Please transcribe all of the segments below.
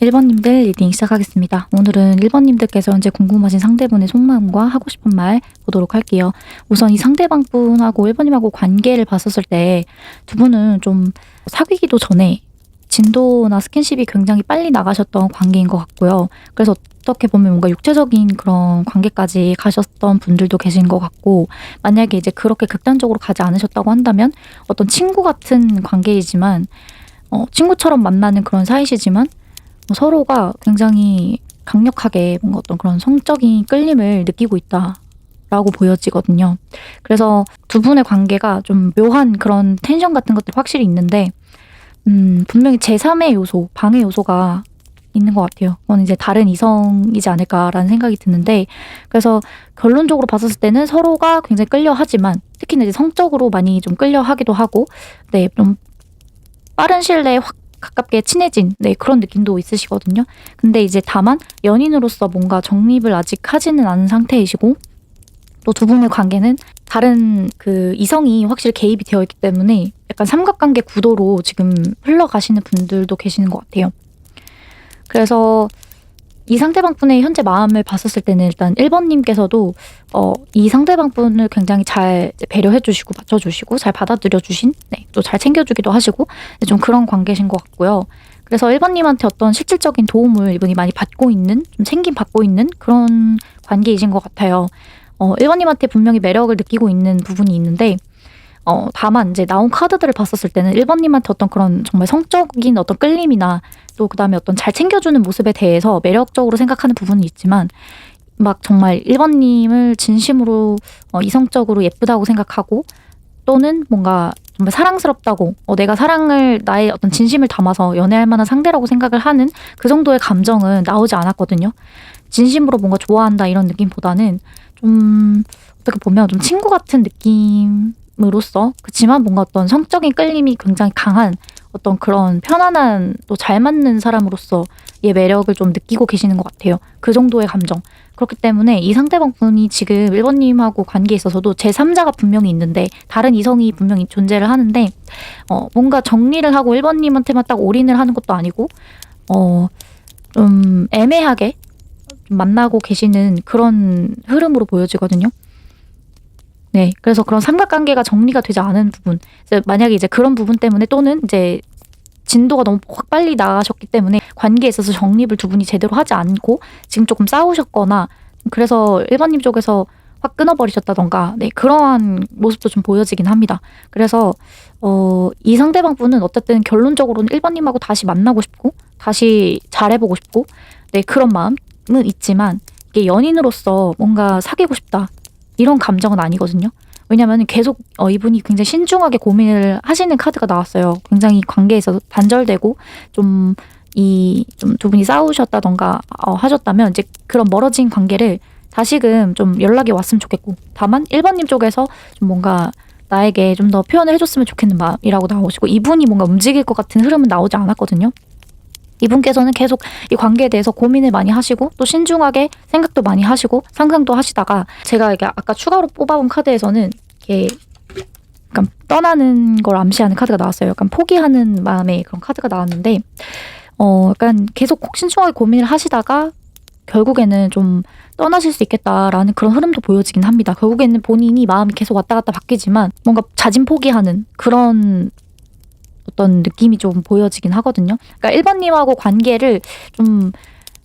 1번님들 리딩 시작하겠습니다. 오늘은 1번님들께서 현재 궁금하신 상대분의 속마음과 하고 싶은 말 보도록 할게요. 우선 이 상대방분하고 1번님하고 관계를 봤었을 때 두 분은 좀 사귀기도 전에 진도나 스킨십이 굉장히 빨리 나가셨던 관계인 것 같고요. 그래서 어떻게 보면 뭔가 육체적인 그런 관계까지 가셨던 분들도 계신 것 같고, 만약에 이제 그렇게 극단적으로 가지 않으셨다고 한다면 어떤 친구 같은 관계이지만 친구처럼 만나는 그런 사이시지만 서로가 굉장히 강력하게 뭔가 어떤 그런 성적인 끌림을 느끼고 있다라고 보여지거든요. 그래서 두 분의 관계가 좀 묘한 그런 텐션 같은 것들이 확실히 있는데 분명히 제3의 요소, 방해 요소가 있는 것 같아요. 그건 이제 다른 이성이지 않을까라는 생각이 드는데, 그래서 결론적으로 봤었을 때는 서로가 굉장히 끌려하지만 특히나 이제 성적으로 많이 좀 끌려하기도 하고, 네, 좀 빠른 시일 내에 확 가깝게 친해진 그런 느낌도 있으시거든요. 근데 이제 다만 연인으로서 뭔가 정립을 아직 하지는 않은 상태이시고, 또 두 분의 관계는 다른 그 이성이 확실히 개입이 되어 있기 때문에 약간 삼각관계 구도로 지금 흘러가시는 분들도 계시는 것 같아요. 그래서 이 상대방분의 현재 마음을 봤었을 때는 일단 1번님께서도 이 상대방분을 굉장히 잘 배려해주시고 맞춰주시고 잘 받아들여주신, 또 잘 챙겨주기도 하시고 좀 그런 관계신 것 같고요. 그래서 1번님한테 어떤 실질적인 도움을 이분이 많이 받고 있는, 좀 챙김받고 있는 그런 관계이신 것 같아요. 1번님한테 분명히 매력을 느끼고 있는 부분이 있는데, 다만 이제 나온 카드들을 봤었을 때는 1번님한테 어떤 그런 정말 성적인 어떤 끌림이나 또 그다음에 어떤 잘 챙겨주는 모습에 대해서 매력적으로 생각하는 부분이 있지만, 막 정말 1번님을 진심으로 이성적으로 예쁘다고 생각하고, 또는 뭔가 정말 사랑스럽다고, 내가 사랑을, 나의 어떤 진심을 담아서 연애할 만한 상대라고 생각을 하는 그 정도의 감정은 나오지 않았거든요. 진심으로 뭔가 좋아한다 이런 느낌보다는 좀 어떻게 보면 좀 친구 같은 느낌으로서, 그치만 뭔가 어떤 성적인 끌림이 굉장히 강한 어떤 그런 편안한, 또 잘 맞는 사람으로서의 매력을 좀 느끼고 계시는 것 같아요. 그 정도의 감정. 그렇기 때문에 이 상대방 분이 지금 1번님하고 관계에 있어서도 제3자가 분명히 있는데, 다른 이성이 분명히 존재를 하는데, 뭔가 정리를 하고 1번님한테만 딱 올인을 하는 것도 아니고, 좀 애매하게 만나고 계시는 그런 흐름으로 보여지거든요. 네, 그래서 그런 삼각관계가 정리가 되지 않은 부분, 만약에 이제 그런 부분 때문에, 또는 이제 진도가 너무 확 빨리 나가셨기 때문에 관계에 있어서 정립을 두 분이 제대로 하지 않고 지금 조금 싸우셨거나, 그래서 1번님 쪽에서 확 끊어버리셨다던가, 그러한 모습도 좀 보여지긴 합니다. 그래서 이 상대방 분은 어쨌든 결론적으로는 1번님하고 다시 만나고 싶고 다시 잘해보고 싶고, 그런 마음은 있지만 이게 연인으로서 뭔가 사귀고 싶다 이런 감정은 아니거든요. 왜냐면 계속 이분이 굉장히 신중하게 고민을 하시는 카드가 나왔어요. 굉장히 관계에서 단절되고 좀 두 분이 싸우셨다던가 하셨다면 이제 그런 멀어진 관계를 다시금 좀 연락이 왔으면 좋겠고, 다만 1번님 쪽에서 좀 뭔가 나에게 좀 더 표현을 해줬으면 좋겠는 마음이라고 나오시고, 이분이 뭔가 움직일 것 같은 흐름은 나오지 않았거든요. 이분께서는 계속 이 관계에 대해서 고민을 많이 하시고, 또 신중하게 생각도 많이 하시고 상상도 하시다가, 제가 이게 아까 추가로 뽑아본 카드에서는 이렇게 약간 떠나는 걸 암시하는 카드가 나왔어요. 약간 포기하는 마음의 그런 카드가 나왔는데, 약간 계속 신중하게 고민을 하시다가 결국에는 좀 떠나실 수 있겠다라는 그런 흐름도 보여지긴 합니다. 결국에는 본인이 마음이 계속 왔다 갔다 바뀌지만 뭔가 자진 포기하는 그런 어떤 느낌이 좀 보여지긴 하거든요. 그러니까 1번님하고 관계를 좀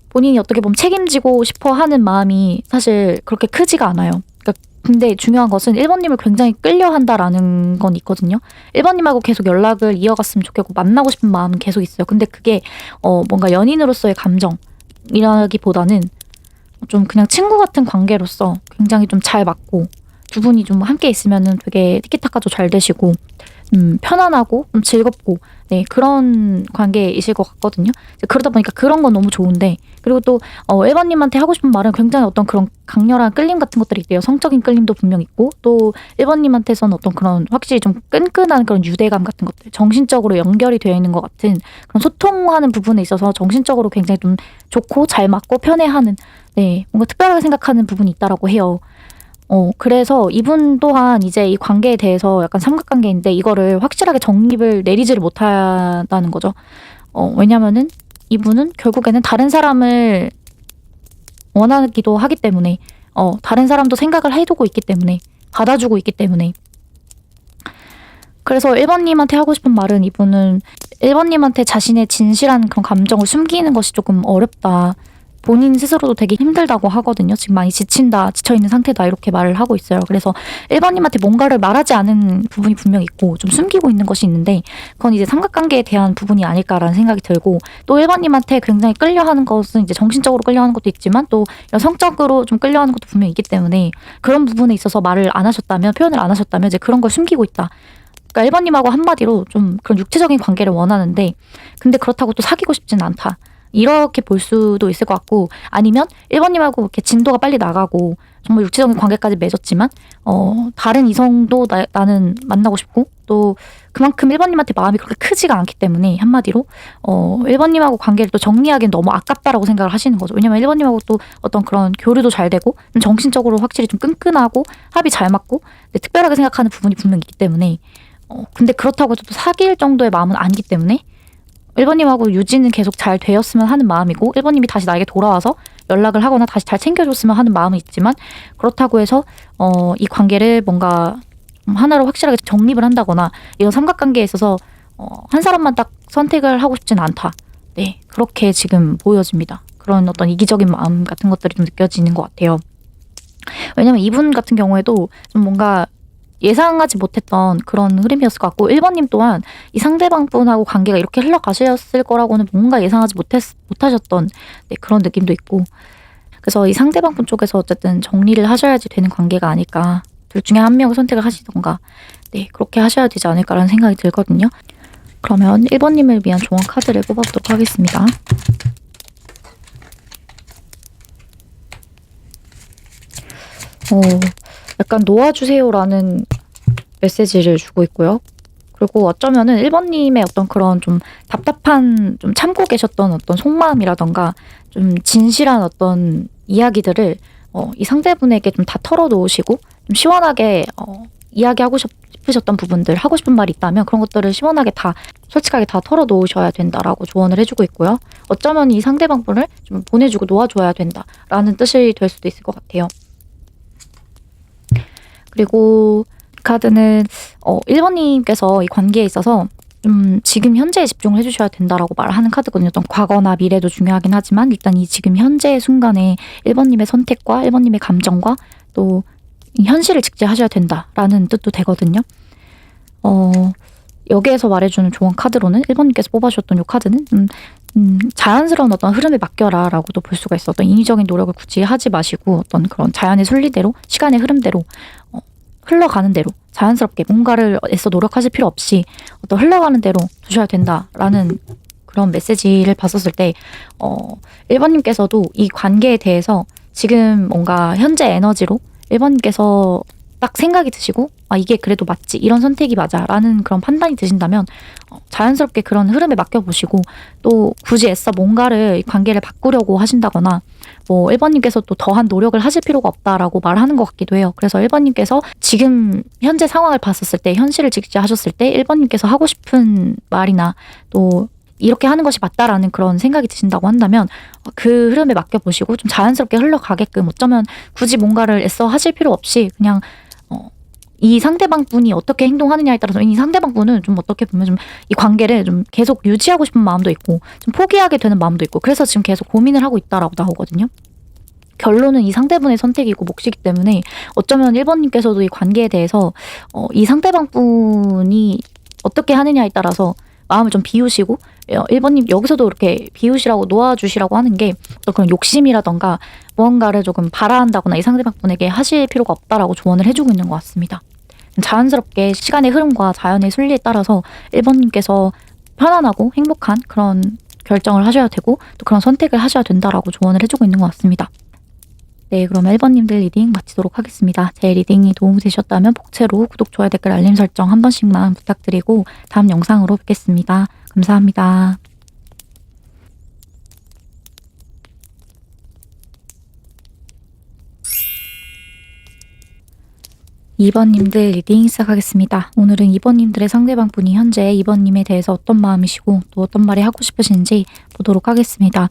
본인이 어떻게 보면 책임지고 싶어 하는 마음이 사실 그렇게 크지가 않아요. 근데 중요한 것은 1번님을 굉장히 끌려한다라는 건 있거든요. 1번님하고 계속 연락을 이어갔으면 좋겠고 만나고 싶은 마음은 계속 있어요. 근데 그게 뭔가 연인으로서의 감정이라기보다는 좀 그냥 친구 같은 관계로서 굉장히 좀 잘 맞고, 두 분이 좀 함께 있으면은 되게 티키타카도 잘 되시고 편안하고 좀 즐겁고, 그런 관계이실 것 같거든요. 그러다 보니까 그런 건 너무 좋은데, 그리고 또 1번님한테 하고 싶은 말은 굉장히 어떤 그런 강렬한 끌림 같은 것들이 있대요. 성적인 끌림도 분명 있고, 또 1번님한테서는 어떤 그런 확실히 좀 끈끈한 그런 유대감 같은 것들, 정신적으로 연결이 되어 있는 것 같은 그런 소통하는 부분에 있어서 정신적으로 굉장히 좀 좋고 잘 맞고 편해하는, 뭔가 특별하게 생각하는 부분이 있다라고 해요. 그래서 이분 또한 이제 이 관계에 대해서 약간 삼각관계인데 이거를 확실하게 정립을 내리지를 못한다는 거죠. 왜냐면은 이분은 결국에는 다른 사람을 원하기도 하기 때문에 다른 사람도 생각을 해두고 있기 때문에 받아주고 있기 때문에 그래서 1번님한테 하고 싶은 말은 이분은 1번님한테 자신의 진실한 그런 감정을 숨기는 것이 조금 어렵다. 본인 스스로도 되게 힘들다고 하거든요. 지금 많이 지친다, 지쳐있는 상태다 이렇게 말을 하고 있어요. 그래서 1번님한테 뭔가를 말하지 않은 부분이 분명 있고 좀 숨기고 있는 것이 있는데 그건 이제 삼각관계에 대한 부분이 아닐까라는 생각이 들고 또 1번님한테 굉장히 끌려하는 것은 이제 정신적으로 끌려하는 것도 있지만 또 성적으로 좀 끌려하는 것도 분명히 있기 때문에 그런 부분에 있어서 말을 안 하셨다면 표현을 안 하셨다면 이제 그런 걸 숨기고 있다. 그러니까 1번님하고 한마디로 좀 그런 육체적인 관계를 원하는데 근데 그렇다고 또 사귀고 싶진 않다. 이렇게 볼 수도 있을 것 같고 아니면 1번님하고 이렇게 진도가 빨리 나가고 정말 육체적인 관계까지 맺었지만 다른 이성도 나는 만나고 싶고 또 그만큼 1번님한테 마음이 그렇게 크지가 않기 때문에 한마디로 1번님하고 관계를 또 정리하기엔 너무 아깝다라고 생각을 하시는 거죠. 왜냐면 1번님하고 또 어떤 그런 교류도 잘 되고 좀 정신적으로 확실히 좀 끈끈하고 합이 잘 맞고 특별하게 생각하는 부분이 분명히 있기 때문에 근데 그렇다고 해도 또 사귈 정도의 마음은 아니기 때문에 1번님하고 유지는 계속 잘 되었으면 하는 마음이고 1번님이 다시 나에게 돌아와서 연락을 하거나 다시 잘 챙겨줬으면 하는 마음은 있지만 그렇다고 해서 이 관계를 뭔가 하나로 확실하게 정립을 한다거나 이런 삼각관계에 있어서 한 사람만 딱 선택을 하고 싶진 않다. 네, 그렇게 지금 보여집니다. 그런 어떤 이기적인 마음 같은 것들이 좀 느껴지는 것 같아요. 왜냐면 이분 같은 경우에도 좀 뭔가 예상하지 못했던 그런 흐름이었을 것 같고 1번님 또한 이 상대방 분하고 관계가 이렇게 흘러가셨을 거라고는 뭔가 예상하지 못하셨던 그런 느낌도 있고 그래서 이 상대방 분 쪽에서 어쨌든 정리를 하셔야지 되는 관계가 아닐까 둘 중에 한 명을 선택을 하시던가 그렇게 하셔야 되지 않을까라는 생각이 들거든요. 그러면 1번님을 위한 조언 카드를 뽑아보도록 하겠습니다. 약간 놓아주세요라는 메시지를 주고 있고요. 그리고 어쩌면은 1번님의 어떤 그런 좀 답답한 좀 참고 계셨던 어떤 속마음이라던가 좀 진실한 어떤 이야기들을 이 상대분에게 좀 다 털어놓으시고 좀 시원하게 이야기하고 싶으셨던 부분들 하고 싶은 말이 있다면 그런 것들을 시원하게 다 솔직하게 다 털어놓으셔야 된다라고 조언을 해주고 있고요. 어쩌면 이 상대방 분을 좀 보내주고 놓아줘야 된다라는 뜻이 될 수도 있을 것 같아요. 그리고 카드는 1번님께서 이 관계에 있어서 지금 현재에 집중을 해주셔야 된다라고 말하는 카드거든요. 어떤 과거나 미래도 중요하긴 하지만 일단 이 지금 현재의 순간에 1번님의 선택과 1번님의 감정과 또 현실을 직시하셔야 된다라는 뜻도 되거든요. 여기에서 말해주는 조언 카드로는 1번님께서 뽑아주셨던 이 카드는 자연스러운 어떤 흐름에 맡겨라 라고도 볼 수가 있어. 어떤 인위적인 노력을 굳이 하지 마시고 어떤 그런 자연의 순리대로 시간의 흐름대로 흘러가는 대로 자연스럽게 뭔가를 애써 노력하실 필요 없이 어떤 흘러가는 대로 두셔야 된다라는 그런 메시지를 봤었을 때 1번님께서도 이 관계에 대해서 지금 뭔가 현재 에너지로 1번님께서 딱 생각이 드시고 이게 그래도 맞지 이런 선택이 맞아 라는 그런 판단이 드신다면 자연스럽게 그런 흐름에 맡겨보시고 또 굳이 애써 뭔가를 관계를 바꾸려고 하신다거나 1번님께서 또 더한 노력을 하실 필요가 없다라고 말하는 것 같기도 해요. 그래서 1번님께서 지금 현재 상황을 봤었을 때 현실을 직시하셨을 때 1번님께서 하고 싶은 말이나 또 이렇게 하는 것이 맞다라는 그런 생각이 드신다고 한다면 그 흐름에 맡겨보시고 좀 자연스럽게 흘러가게끔 어쩌면 굳이 뭔가를 애써 하실 필요 없이 그냥 이 상대방 분이 어떻게 행동하느냐에 따라서 이 상대방 분은 좀 어떻게 보면 좀 이 관계를 좀 계속 유지하고 싶은 마음도 있고 좀 포기하게 되는 마음도 있고 그래서 지금 계속 고민을 하고 있다라고 나오거든요. 결론은 이 상대분의 선택이고 몫이기 때문에 어쩌면 1번님께서도 이 관계에 대해서 이 상대방 분이 어떻게 하느냐에 따라서 마음을 좀 비우시고 1번님 여기서도 이렇게 비우시라고 놓아주시라고 하는 게 어떤 그런 욕심이라던가 무언가를 조금 바라한다거나 이 상대방 분에게 하실 필요가 없다라고 조언을 해주고 있는 것 같습니다. 자연스럽게 시간의 흐름과 자연의 순리에 따라서 1번님께서 편안하고 행복한 그런 결정을 하셔야 되고 또 그런 선택을 하셔야 된다라고 조언을 해주고 있는 것 같습니다. 네, 그럼 1번님들 리딩 마치도록 하겠습니다. 제 리딩이 도움이 되셨다면 복채로 구독, 좋아요, 댓글, 알림 설정 한 번씩만 부탁드리고 다음 영상으로 뵙겠습니다. 감사합니다. 2번님들 리딩 시작하겠습니다. 오늘은 2번님들의 상대방분이 현재 2번님에 대해서 어떤 마음이시고 또 어떤 말이 하고 싶으신지 보도록 하겠습니다.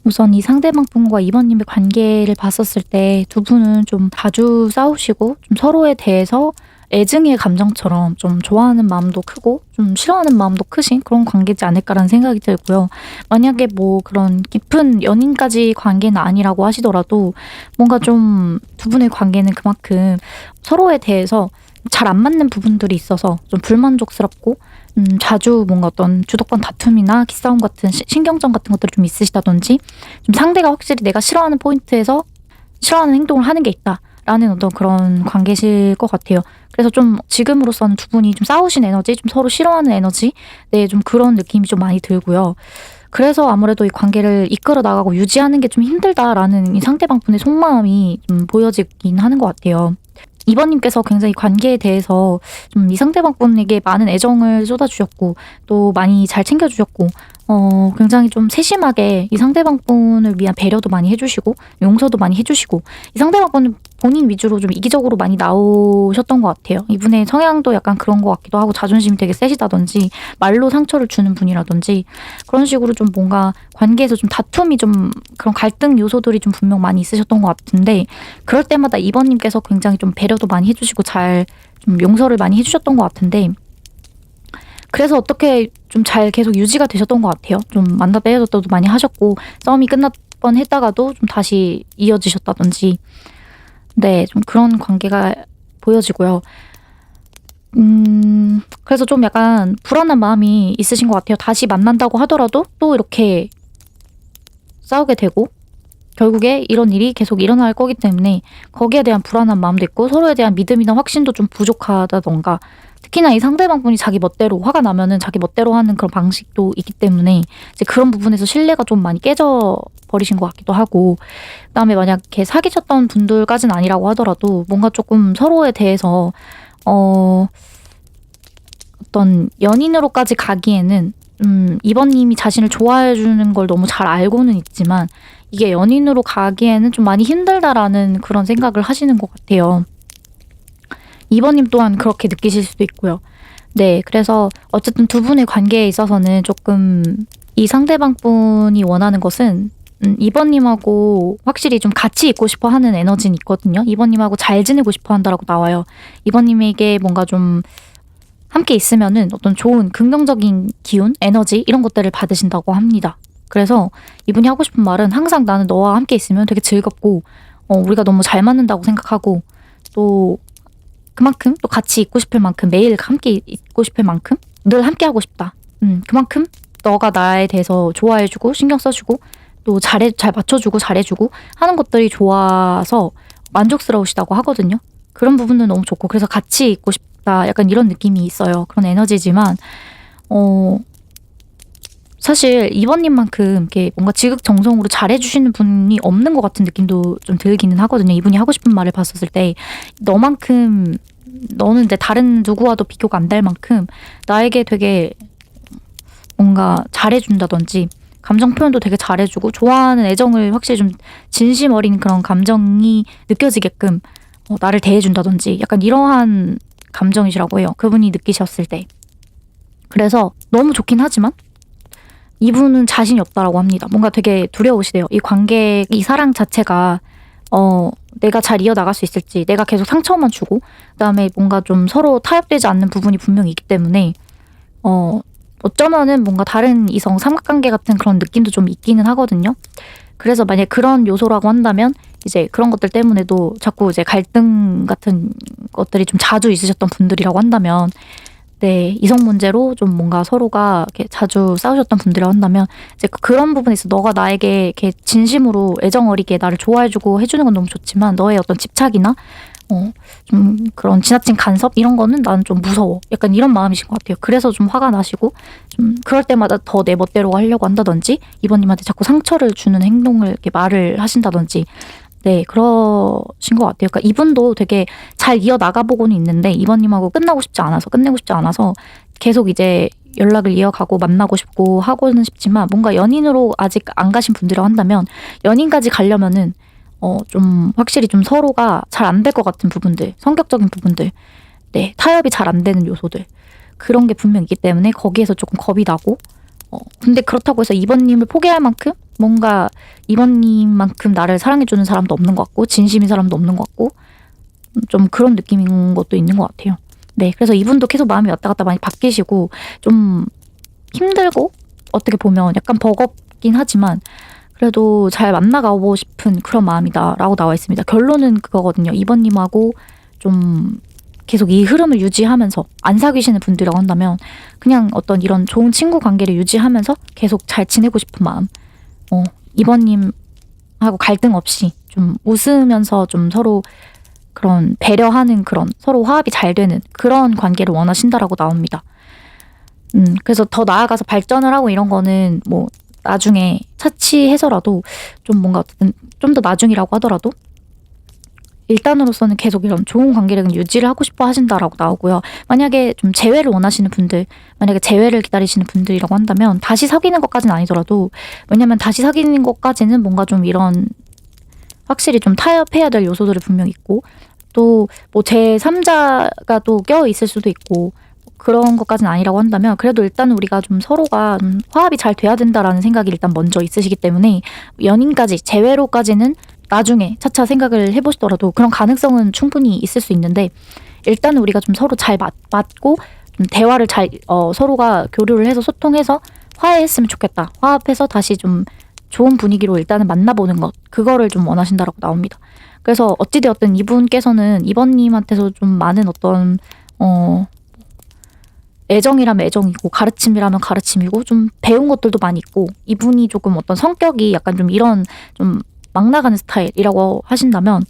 우선 이 상대방분과 2번님의 관계를 봤었을 때 두 분은 좀 자주 싸우시고 좀 서로에 대해서 애증의 감정처럼 좀 좋아하는 마음도 크고 좀 싫어하는 마음도 크신 그런 관계지 않을까라는 생각이 들고요. 만약에 뭐 그런 깊은 연인까지 관계는 아니라고 하시더라도 뭔가 좀 두 분의 관계는 그만큼 서로에 대해서 잘 안 맞는 부분들이 있어서 좀 불만족스럽고 자주 뭔가 어떤 주도권 다툼이나 기싸움 같은 신경전 같은 것들이 좀 있으시다든지 좀 상대가 확실히 내가 싫어하는 포인트에서 싫어하는 행동을 하는 게 있다라는 어떤 그런 관계실 것 같아요. 그래서 좀 지금으로서는 두 분이 좀 싸우신 에너지, 좀 서로 싫어하는 에너지, 네, 좀 그런 느낌이 좀 많이 들고요. 그래서 아무래도 이 관계를 이끌어 나가고 유지하는 게 좀 힘들다라는 이 상대방분의 속마음이 좀 보여지긴 하는 것 같아요. 2번님께서 굉장히 관계에 대해서 좀 이 상대방분에게 많은 애정을 쏟아주셨고 또 많이 잘 챙겨주셨고 굉장히 좀 세심하게 이 상대방분을 위한 배려도 많이 해주시고 용서도 많이 해주시고 이 상대방분은 본인 위주로 좀 이기적으로 많이 나오셨던 것 같아요. 이분의 성향도 약간 그런 것 같기도 하고 자존심이 되게 세시다든지 말로 상처를 주는 분이라든지 그런 식으로 좀 뭔가 관계에서 좀 다툼이 좀 그런 갈등 요소들이 좀 분명 많이 있으셨던 것 같은데 그럴 때마다 2번님께서 굉장히 좀 배려도 많이 해주시고 잘 좀 용서를 많이 해주셨던 것 같은데 그래서 어떻게 좀 잘 계속 유지가 되셨던 것 같아요. 좀 만났다 헤어졌다도 많이 하셨고 싸움이 끝날 뻔 했다가도 좀 다시 이어지셨다든지 네, 좀 그런 관계가 보여지고요. 그래서 좀 약간 불안한 마음이 있으신 것 같아요. 다시 만난다고 하더라도 또 이렇게 싸우게 되고 결국에 이런 일이 계속 일어날 거기 때문에 거기에 대한 불안한 마음도 있고 서로에 대한 믿음이나 확신도 좀 부족하다던가 특히나 이 상대방분이 자기 멋대로 화가 나면은 자기 멋대로 하는 그런 방식도 있기 때문에 이제 그런 부분에서 신뢰가 좀 많이 깨져 버리신 것 같기도 하고 그다음에 만약 이렇게 사귀셨던 분들까지는 아니라고 하더라도 뭔가 조금 서로에 대해서 어떤 연인으로까지 가기에는 2번님이 자신을 좋아해 주는 걸 너무 잘 알고는 있지만 이게 연인으로 가기에는 좀 많이 힘들다라는 그런 생각을 하시는 것 같아요. 2번님 또한 그렇게 느끼실 수도 있고요. 네, 그래서 어쨌든 두 분의 관계에 있어서는 조금 이 상대방분이 원하는 것은 2번님하고 확실히 좀 같이 있고 싶어 하는 에너지는 있거든요. 2번님하고 잘 지내고 싶어 한다라고 나와요. 2번님에게 뭔가 좀 함께 있으면은 어떤 좋은 긍정적인 기운, 에너지 이런 것들을 받으신다고 합니다. 그래서 이분이 하고 싶은 말은 항상 나는 너와 함께 있으면 되게 즐겁고 우리가 너무 잘 맞는다고 생각하고 또 그만큼 또 같이 있고 싶을 만큼 매일 함께 있고 싶을 만큼 늘 함께 하고 싶다. 그만큼 너가 나에 대해서 좋아해주고 신경 써주고 또 잘 맞춰주고 잘해주고 하는 것들이 좋아서 만족스러우시다고 하거든요. 그런 부분은 너무 좋고 그래서 같이 있고 싶다 약간 이런 느낌이 있어요. 그런 에너지지만 사실 2번님만큼 이렇게 뭔가 지극정성으로 잘해주시는 분이 없는 것 같은 느낌도 좀 들기는 하거든요. 이분이 하고 싶은 말을 봤었을 때 너만큼 너는 내 다른 누구와도 비교가 안 될 만큼 나에게 되게 뭔가 잘해준다든지 감정 표현도 되게 잘해주고 좋아하는 애정을 확실히 좀 진심 어린 그런 감정이 느껴지게끔 나를 대해준다든지 약간 이러한 감정이시라고 해요. 그분이 느끼셨을 때. 그래서 너무 좋긴 하지만 이분은 자신이 없다라고 합니다. 뭔가 되게 두려우시대요. 이 관계, 이 사랑 자체가 내가 잘 이어나갈 수 있을지 내가 계속 상처만 주고 그다음에 뭔가 좀 서로 타협되지 않는 부분이 분명히 있기 때문에 어쩌면은 뭔가 다른 이성 삼각관계 같은 그런 느낌도 좀 있기는 하거든요. 그래서 만약 그런 요소라고 한다면 이제 그런 것들 때문에도 자꾸 이제 갈등 같은 것들이 좀 자주 있으셨던 분들이라고 한다면 네, 이성 문제로 좀 뭔가 서로가 이렇게 자주 싸우셨던 분들이라고 한다면 이제 그런 부분에서 너가 나에게 이렇게 진심으로 애정 어리게 나를 좋아해주고 해주는 건 너무 좋지만 너의 어떤 집착이나 좀 그런 지나친 간섭 이런 거는 나는 좀 무서워. 약간 이런 마음이신 것 같아요. 그래서 좀 화가 나시고 좀 그럴 때마다 더 내 멋대로 하려고 한다든지 이번님한테 자꾸 상처를 주는 행동을 이렇게 말을 하신다든지 네, 그러신 것 같아요. 그러니까 이분도 되게 잘 이어나가보고는 있는데 이번님하고 끝내고 싶지 않아서 계속 이제 연락을 이어가고 만나고 싶고 하고는 싶지만 뭔가 연인으로 아직 안 가신 분들이라고 한다면 연인까지 가려면은 좀 확실히 좀 서로가 잘 안 될 것 같은 부분들, 성격적인 부분들, 네, 타협이 잘 안 되는 요소들, 그런 게 분명 있기 때문에 거기에서 조금 겁이 나고, 근데 그렇다고 해서 2번님을 포기할 만큼 뭔가 2번님만큼 나를 사랑해주는 사람도 없는 것 같고, 진심인 사람도 없는 것 같고, 좀 그런 느낌인 것도 있는 것 같아요. 네, 그래서 이분도 계속 마음이 왔다 갔다 많이 바뀌시고 좀 힘들고 어떻게 보면 약간 버겁긴 하지만 그래도 잘 만나가고 싶은 그런 마음이다라고 나와 있습니다. 결론은 그거거든요. 2번님하고 좀 계속 이 흐름을 유지하면서 안 사귀시는 분들이라고 한다면 그냥 어떤 이런 좋은 친구 관계를 유지하면서 계속 잘 지내고 싶은 마음. 2번님하고 갈등 없이 좀 웃으면서 좀 서로 그런 배려하는 그런 서로 화합이 잘 되는 그런 관계를 원하신다라고 나옵니다. 그래서 더 나아가서 발전을 하고 이런 거는 뭐 나중에 차치해서라도 좀 뭔가 어쨌든 좀 더 나중이라고 하더라도 일단으로서는 계속 이런 좋은 관계를 유지를 하고 싶어 하신다라고 나오고요. 만약에 좀 재회를 원하시는 분들, 만약에 재회를 기다리시는 분들이라고 한다면 다시 사귀는 것까지는 아니더라도, 왜냐면 다시 사귀는 것까지는 뭔가 좀 이런 확실히 좀 타협해야 될 요소들이 분명 있고 또 뭐 제3자가 또 껴 있을 수도 있고 그런 것까지는 아니라고 한다면 그래도 일단 우리가 좀 서로가 화합이 잘 돼야 된다라는 생각이 일단 먼저 있으시기 때문에 연인까지 재회로까지는 나중에 차차 생각을 해보시더라도 그런 가능성은 충분히 있을 수 있는데 일단 우리가 좀 서로 잘 맞고 좀 대화를 잘 서로가 교류를 해서 소통해서 화해했으면 좋겠다. 화합해서 다시 좀 좋은 분위기로 일단은 만나보는 것, 그거를 좀 원하신다라고 나옵니다. 그래서 어찌되었든 이분께서는 이번님한테서 좀 많은 어떤 애정이라면 애정이고 가르침이라면 가르침이고 좀 배운 것들도 많이 있고, 이분이 조금 어떤 성격이 약간 좀 이런 좀 막 나가는 스타일이라고 하신다면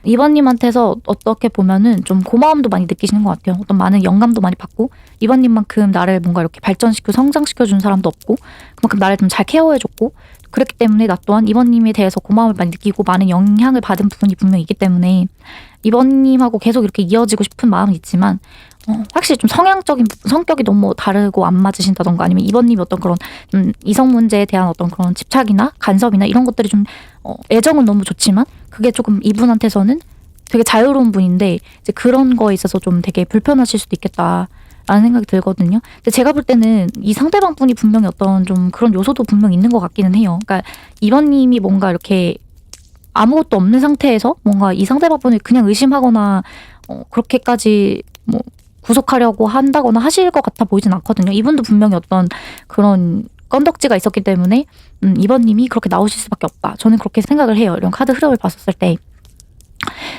이번님한테서 어떻게 보면은 좀 고마움도 많이 느끼시는 것 같아요. 어떤 많은 영감도 많이 받고, 이번님만큼 나를 뭔가 이렇게 발전시키고 성장시켜준 사람도 없고 그만큼 나를 좀 잘 케어해줬고, 그렇기 때문에 나 또한 이번님에 대해서 고마움을 많이 느끼고 많은 영향을 받은 부분이 분명히 있기 때문에 이번님하고 계속 이렇게 이어지고 싶은 마음은 있지만 확실히 좀 성격이 너무 다르고 안 맞으신다던가 아니면 이번님이 어떤 그런 이성 문제에 대한 어떤 그런 집착이나 간섭이나 이런 것들이 좀 애정은 너무 좋지만 그게 조금 이분한테서는 되게 자유로운 분인데 이제 그런 거에 있어서 좀 되게 불편하실 수도 있겠다라는 생각이 들거든요. 근데 제가 볼 때는 이 상대방 분이 분명히 어떤 좀 그런 요소도 분명 있는 것 같기는 해요. 그러니까 이번님이 뭔가 이렇게 아무것도 없는 상태에서 뭔가 이 상대방 분을 그냥 의심하거나 그렇게까지 뭐 구속하려고 한다거나 하실 것 같아 보이진 않거든요. 이분도 분명히 어떤 그런 건덕지가 있었기 때문에 이번님이 그렇게 나오실 수밖에 없다. 저는 그렇게 생각을 해요. 이런 카드 흐름을 봤었을 때.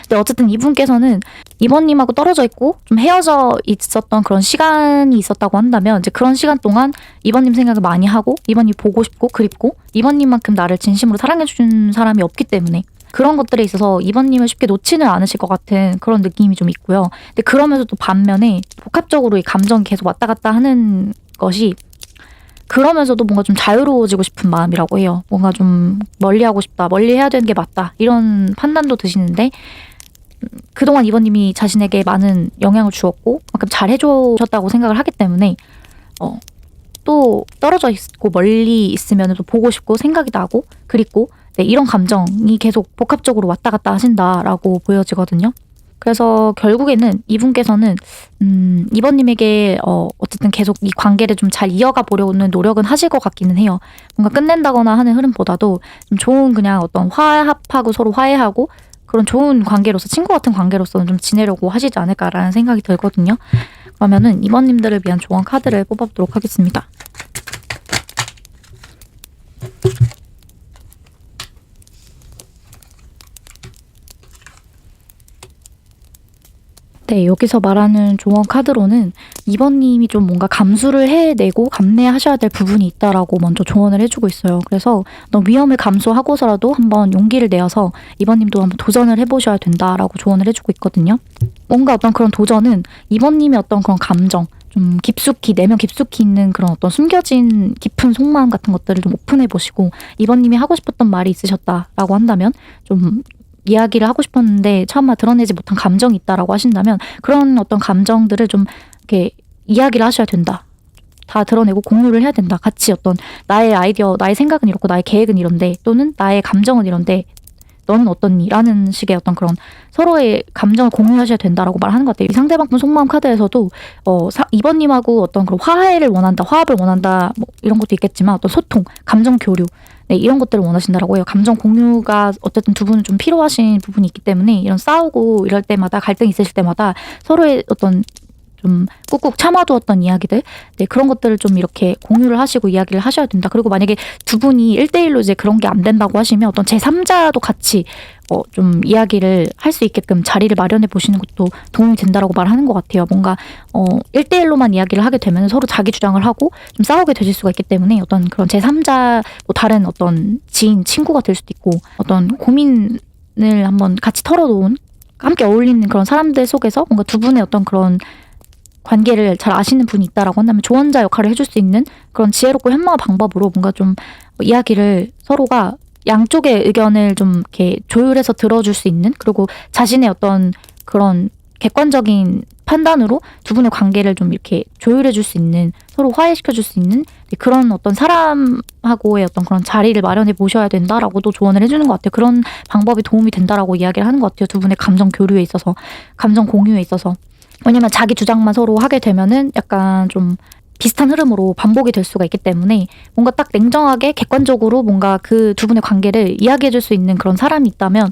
근데 어쨌든 이분께서는 이번님하고 떨어져 있고 좀 헤어져 있었던 그런 시간이 있었다고 한다면 이제 그런 시간 동안 이번님 생각을 많이 하고 이번님 보고 싶고 그립고 이번님만큼 나를 진심으로 사랑해준 사람이 없기 때문에 그런 것들에 있어서 이번님을 쉽게 놓지는 않으실 것 같은 그런 느낌이 좀 있고요. 근데 그러면서도 반면에 복합적으로 이 감정이 계속 왔다 갔다 하는 것이 그러면서도 뭔가 좀 자유로워지고 싶은 마음이라고 해요. 뭔가 좀 멀리하고 싶다. 멀리해야 되는 게 맞다. 이런 판단도 드시는데 그동안 이번님이 자신에게 많은 영향을 주었고 그만큼 잘 해주셨다고 생각을 하기 때문에 또 떨어져 있고 멀리 있으면 또 보고 싶고 생각이 나고 그립고 네, 이런 감정이 계속 복합적으로 왔다 갔다 하신다라고 보여지거든요. 그래서 결국에는 이분께서는 이번님에게 어쨌든 계속 이 관계를 좀 잘 이어가 보려는 노력은 하실 것 같기는 해요. 뭔가 끝낸다거나 하는 흐름보다도 좀 좋은 그냥 어떤 화합하고 서로 화해하고 그런 좋은 관계로서 친구 같은 관계로서는 좀 지내려고 하시지 않을까라는 생각이 들거든요. 그러면은 이번님들을 위한 조언 카드를 뽑아보도록 하겠습니다. 네, 여기서 말하는 조언 카드로는 이번님이 좀 뭔가 감수를 해내고 감내하셔야 될 부분이 있다라고 먼저 조언을 해주고 있어요. 그래서 어떤 위험을 감수하고서라도 한번 용기를 내어서 이번님도 한번 도전을 해보셔야 된다라고 조언을 해주고 있거든요. 뭔가 어떤 그런 도전은 이번님의 어떤 그런 감정, 좀 깊숙이 내면 깊숙이 있는 그런 어떤 숨겨진 깊은 속마음 같은 것들을 좀 오픈해 보시고 이번님이 하고 싶었던 말이 있으셨다라고 한다면 좀 이야기를 하고 싶었는데 차마 드러내지 못한 감정이 있다라고 하신다면 그런 어떤 감정들을 좀 이렇게 이야기를 하셔야 된다. 다 드러내고 공유를 해야 된다. 같이 어떤 나의 아이디어, 나의 생각은 이렇고 나의 계획은 이런데 또는 나의 감정은 이런데 너는 어떻니? 라는 식의 어떤 그런 서로의 감정을 공유하셔야 된다라고 말하는 것 같아요. 이 상대방분 속마음 카드에서도 2번님하고 어떤 그런 화해를 원한다, 화합을 원한다, 뭐 이런 것도 있겠지만 어떤 소통, 감정 교류, 네, 이런 것들을 원하신다라고 해요. 감정 공유가 어쨌든 두 분은 좀 필요하신 부분이 있기 때문에 이런 싸우고 이럴 때마다, 갈등이 있으실 때마다 서로의 어떤 좀 꾹꾹 참아두었던 이야기들, 네, 그런 것들을 좀 이렇게 공유를 하시고 이야기를 하셔야 된다. 그리고 만약에 두 분이 1대1로 이제 그런 게 안 된다고 하시면 어떤 제3자도 같이 좀 이야기를 할 수 있게끔 자리를 마련해 보시는 것도 도움이 된다라고 말하는 것 같아요. 뭔가 1대1로만 이야기를 하게 되면 서로 자기 주장을 하고 좀 싸우게 되실 수가 있기 때문에 어떤 그런 제3자, 뭐 다른 어떤 지인, 친구가 될 수도 있고 어떤 고민을 한번 같이 털어놓은, 함께 어울리는 그런 사람들 속에서 뭔가 두 분의 어떤 그런 관계를 잘 아시는 분이 있다라고 한다면 조언자 역할을 해줄 수 있는 그런 지혜롭고 현명한 방법으로 뭔가 좀 이야기를 서로가 양쪽의 의견을 좀 이렇게 조율해서 들어줄 수 있는, 그리고 자신의 어떤 그런 객관적인 판단으로 두 분의 관계를 좀 이렇게 조율해줄 수 있는, 서로 화해시켜줄 수 있는 그런 어떤 사람하고의 어떤 그런 자리를 마련해 보셔야 된다라고도 조언을 해주는 것 같아요. 그런 방법이 도움이 된다라고 이야기를 하는 것 같아요. 두 분의 감정 교류에 있어서, 감정 공유에 있어서. 왜냐면 자기 주장만 서로 하게 되면은 약간 좀 비슷한 흐름으로 반복이 될 수가 있기 때문에 뭔가 딱 냉정하게 객관적으로 뭔가 그 두 분의 관계를 이야기해 줄 수 있는 그런 사람이 있다면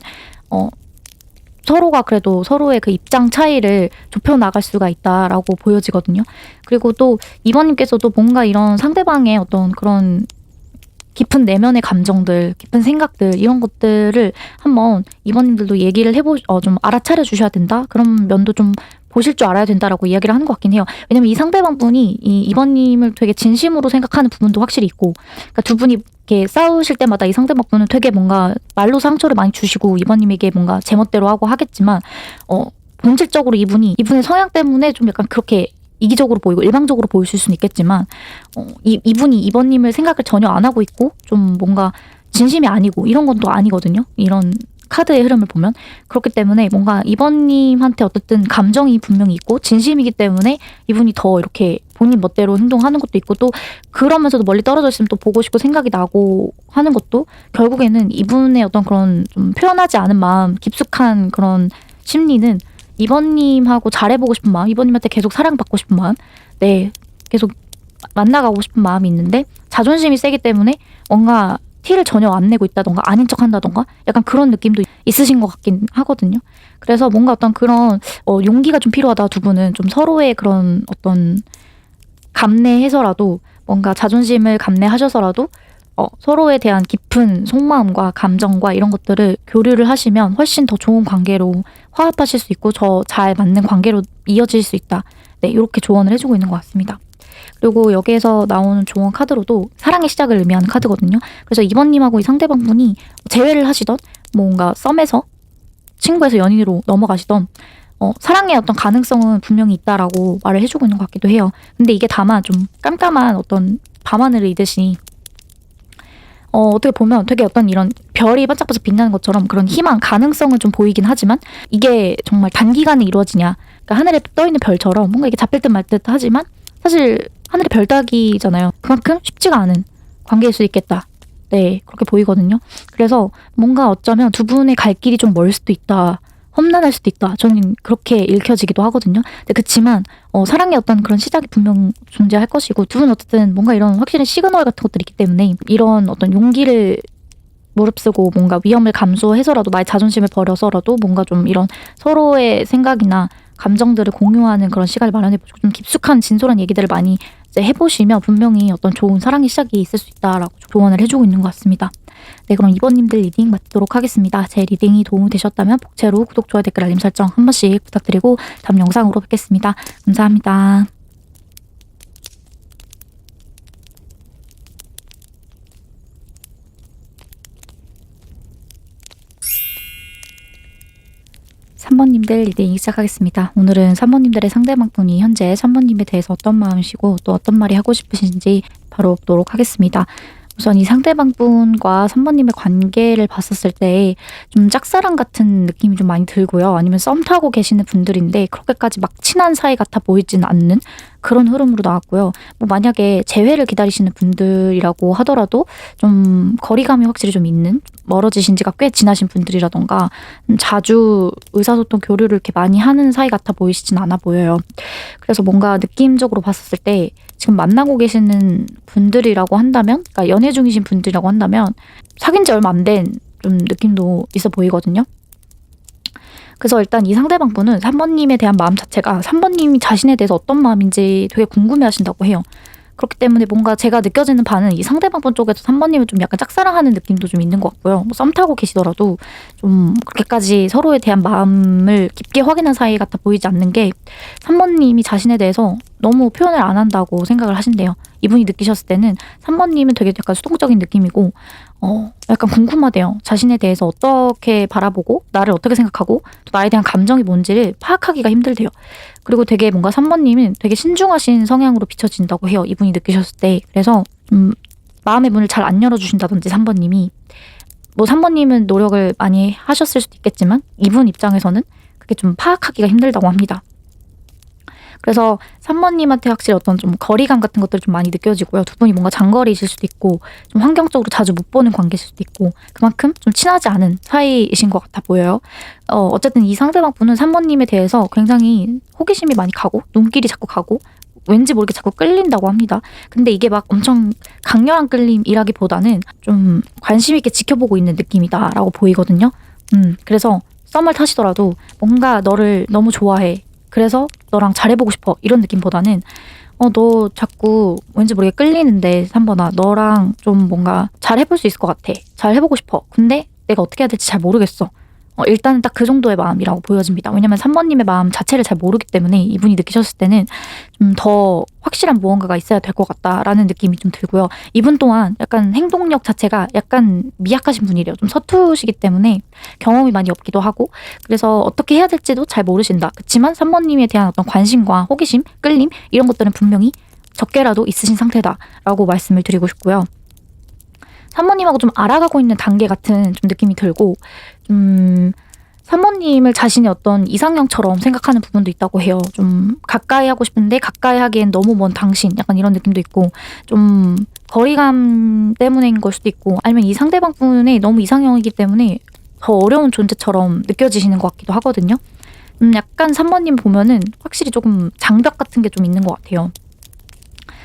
서로가 그래도 서로의 그 입장 차이를 좁혀 나갈 수가 있다라고 보여지거든요. 그리고 또 2번님께서도 뭔가 이런 상대방의 어떤 그런 깊은 내면의 감정들, 깊은 생각들, 이런 것들을 한번 2번님들도 얘기를 좀 알아차려 주셔야 된다? 그런 면도 좀 보실 줄 알아야 된다라고 이야기를 하는 것 같긴 해요. 왜냐면 이 상대방분이 이 2번님을 되게 진심으로 생각하는 부분도 확실히 있고, 그러니까 두 분이 이렇게 싸우실 때마다 이 상대방분은 되게 뭔가 말로 상처를 많이 주시고 2번님에게 뭔가 제멋대로 하고 하겠지만, 본질적으로 이분의 성향 때문에 좀 약간 그렇게 이기적으로 보이고 일방적으로 보일 수는 있겠지만, 이분이 2번님을 생각을 전혀 안 하고 있고 좀 뭔가 진심이 아니고 이런 건 또 아니거든요. 이런 카드의 흐름을 보면. 그렇기 때문에 뭔가 2번님한테 어쨌든 감정이 분명히 있고 진심이기 때문에 이분이 더 이렇게 본인 멋대로 행동하는 것도 있고, 또 그러면서도 멀리 떨어져 있으면 또 보고 싶고 생각이 나고 하는 것도 결국에는 이분의 어떤 그런 좀 표현하지 않은 마음, 깊숙한 그런 심리는 2번님하고 잘해보고 싶은 마음, 2번님한테 계속 사랑받고 싶은 마음, 네, 계속 만나가고 싶은 마음이 있는데 자존심이 세기 때문에 뭔가 티를 전혀 안 내고 있다던가 아닌 척 한다던가 약간 그런 느낌도 있으신 것 같긴 하거든요. 그래서 뭔가 어떤 그런 용기가 좀 필요하다. 두 분은 좀 서로의 그런 어떤 감내해서라도, 뭔가 자존심을 감내하셔서라도 서로에 대한 깊은 속마음과 감정과 이런 것들을 교류를 하시면 훨씬 더 좋은 관계로 화합하실 수 있고 더 잘 맞는 관계로 이어질 수 있다. 네, 이렇게 조언을 해주고 있는 것 같습니다. 그리고 여기에서 나오는 조언 카드로도 사랑의 시작을 의미하는 카드거든요. 그래서 2번님하고 이 상대방분이 재회를 하시던, 뭔가 썸에서 친구에서 연인으로 넘어가시던 사랑의 어떤 가능성은 분명히 있다라고 말을 해주고 있는 것 같기도 해요. 근데 이게 다만 좀 깜깜한 어떤 밤하늘을 이듯이 어떻게 보면 되게 어떤 이런 별이 반짝반짝 빛나는 것처럼 그런 희망, 가능성을 좀 보이긴 하지만 이게 정말 단기간에 이루어지냐, 그러니까 하늘에 떠있는 별처럼 뭔가 이게 잡힐 듯 말 듯 하지만 사실 하늘에 별 따기잖아요. 그만큼 쉽지가 않은 관계일 수 있겠다. 네, 그렇게 보이거든요. 그래서 뭔가 어쩌면 두 분의 갈 길이 좀 멀 수도 있다. 험난할 수도 있다. 저는 그렇게 읽혀지기도 하거든요. 근데 그치만 사랑의 어떤 그런 시작이 분명 존재할 것이고, 두 분 어쨌든 뭔가 이런 확실히 시그널 같은 것들이 있기 때문에 이런 어떤 용기를 무릅쓰고 뭔가 위험을 감수해서라도 나의 자존심을 버려서라도 뭔가 좀 이런 서로의 생각이나 감정들을 공유하는 그런 시간을 마련해보시고 좀 깊숙한 진솔한 얘기들을 많이 이제 해보시면 분명히 어떤 좋은 사랑의 시작이 있을 수 있다라고 조언을 해주고 있는 것 같습니다. 네, 그럼 2번님들 리딩 마치도록 하겠습니다. 제 리딩이 도움이 되셨다면 복채로 구독, 좋아요, 댓글, 알림 설정 한 번씩 부탁드리고 다음 영상으로 뵙겠습니다. 감사합니다. 3번님들 리딩 시작하겠습니다. 오늘은 3번님들의 상대방분이 현재 3번님에 대해서 어떤 마음이시고 또 어떤 말이 하고 싶으신지 바로 보도록 하겠습니다. 우선 이 상대방분과 3번님의 관계를 봤었을 때 좀 짝사랑 같은 느낌이 좀 많이 들고요. 아니면 썸 타고 계시는 분들인데 그렇게까지 막 친한 사이 같아 보이지는 않는 그런 흐름으로 나왔고요. 뭐 만약에 재회를 기다리시는 분들이라고 하더라도 좀 거리감이 확실히 좀 있는, 멀어지신 지가 꽤 지나신 분들이라던가 자주 의사소통 교류를 이렇게 많이 하는 사이 같아 보이시진 않아 보여요. 그래서 뭔가 느낌적으로 봤었을 때 지금 만나고 계시는 분들이라고 한다면, 그러니까 연애 중이신 분들이라고 한다면 사귄 지 얼마 안 된 좀 느낌도 있어 보이거든요. 그래서 일단 이 상대방분은 3번님에 대한 마음 자체가 3번님이 자신에 대해서 어떤 마음인지 되게 궁금해 하신다고 해요. 그렇기 때문에 뭔가 제가 느껴지는 바는 이 상대방분 쪽에서 3번님을 좀 약간 짝사랑하는 느낌도 좀 있는 것 같고요. 뭐 썸 타고 계시더라도 좀 그렇게까지 서로에 대한 마음을 깊게 확인한 사이 같아 보이지 않는 게 3번님이 자신에 대해서 너무 표현을 안 한다고 생각을 하신대요. 이분이 느끼셨을 때는 3번님은 되게 약간 수동적인 느낌이고 약간 궁금하대요. 자신에 대해서 어떻게 바라보고 나를 어떻게 생각하고 또 나에 대한 감정이 뭔지를 파악하기가 힘들대요. 그리고 되게 뭔가 3번님은 되게 신중하신 성향으로 비춰진다고 해요. 이분이 느끼셨을 때. 그래서 마음의 문을 잘 안 열어주신다든지 3번님이 뭐 3번님은 노력을 많이 하셨을 수도 있겠지만 이분 입장에서는 그게 좀 파악하기가 힘들다고 합니다. 그래서 3번님한테 확실히 어떤 좀 거리감 같은 것들이 좀 많이 느껴지고요. 두 분이 뭔가 장거리이실 수도 있고 좀 환경적으로 자주 못 보는 관계일 수도 있고 그만큼 좀 친하지 않은 사이이신 것 같아 보여요. 어쨌든 이 상대방 분은 3번님에 대해서 굉장히 호기심이 많이 가고 눈길이 자꾸 가고 왠지 모르게 자꾸 끌린다고 합니다. 근데 이게 막 엄청 강렬한 끌림이라기보다는 좀 관심 있게 지켜보고 있는 느낌이다라고 보이거든요. 그래서 썸을 타시더라도 뭔가 너를 너무 좋아해. 그래서 너랑 잘해보고 싶어. 이런 느낌보다는 너 자꾸 왠지 모르게 끌리는데 3번아 너랑 좀 뭔가 잘해볼 수 있을 것 같아. 잘해보고 싶어. 근데 내가 어떻게 해야 될지 잘 모르겠어. 일단은 딱 그 정도의 마음이라고 보여집니다. 왜냐면 3번님의 마음 자체를 잘 모르기 때문에 이분이 느끼셨을 때는 좀 더 확실한 무언가가 있어야 될 것 같다라는 느낌이 좀 들고요. 이분 또한 약간 행동력 자체가 약간 미약하신 분이래요. 좀 서투시기 때문에 경험이 많이 없기도 하고 그래서 어떻게 해야 될지도 잘 모르신다. 그렇지만 3번님에 대한 어떤 관심과 호기심, 끌림 이런 것들은 분명히 적게라도 있으신 상태다라고 말씀을 드리고 싶고요. 3번님하고 좀 알아가고 있는 단계 같은 좀 느낌이 들고 3번님을 자신의 어떤 이상형처럼 생각하는 부분도 있다고 해요. 좀 가까이 하고 싶은데 가까이 하기엔 너무 먼 당신 약간 이런 느낌도 있고 좀 거리감 때문인 걸 수도 있고 아니면 이 상대방 분이 너무 이상형이기 때문에 더 어려운 존재처럼 느껴지시는 것 같기도 하거든요. 약간 3번님 보면은 확실히 조금 장벽 같은 게 좀 있는 것 같아요.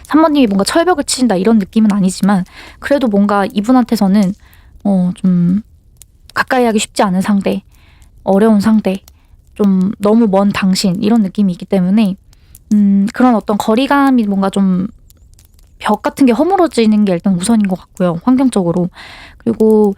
3번님이 뭔가 철벽을 치신다 이런 느낌은 아니지만 그래도 뭔가 이분한테서는 좀 가까이 하기 쉽지 않은 상대, 어려운 상대, 좀 너무 먼 당신 이런 느낌이 있기 때문에 그런 어떤 거리감이 뭔가 좀 벽 같은 게 허물어지는 게 일단 우선인 것 같고요. 환경적으로. 그리고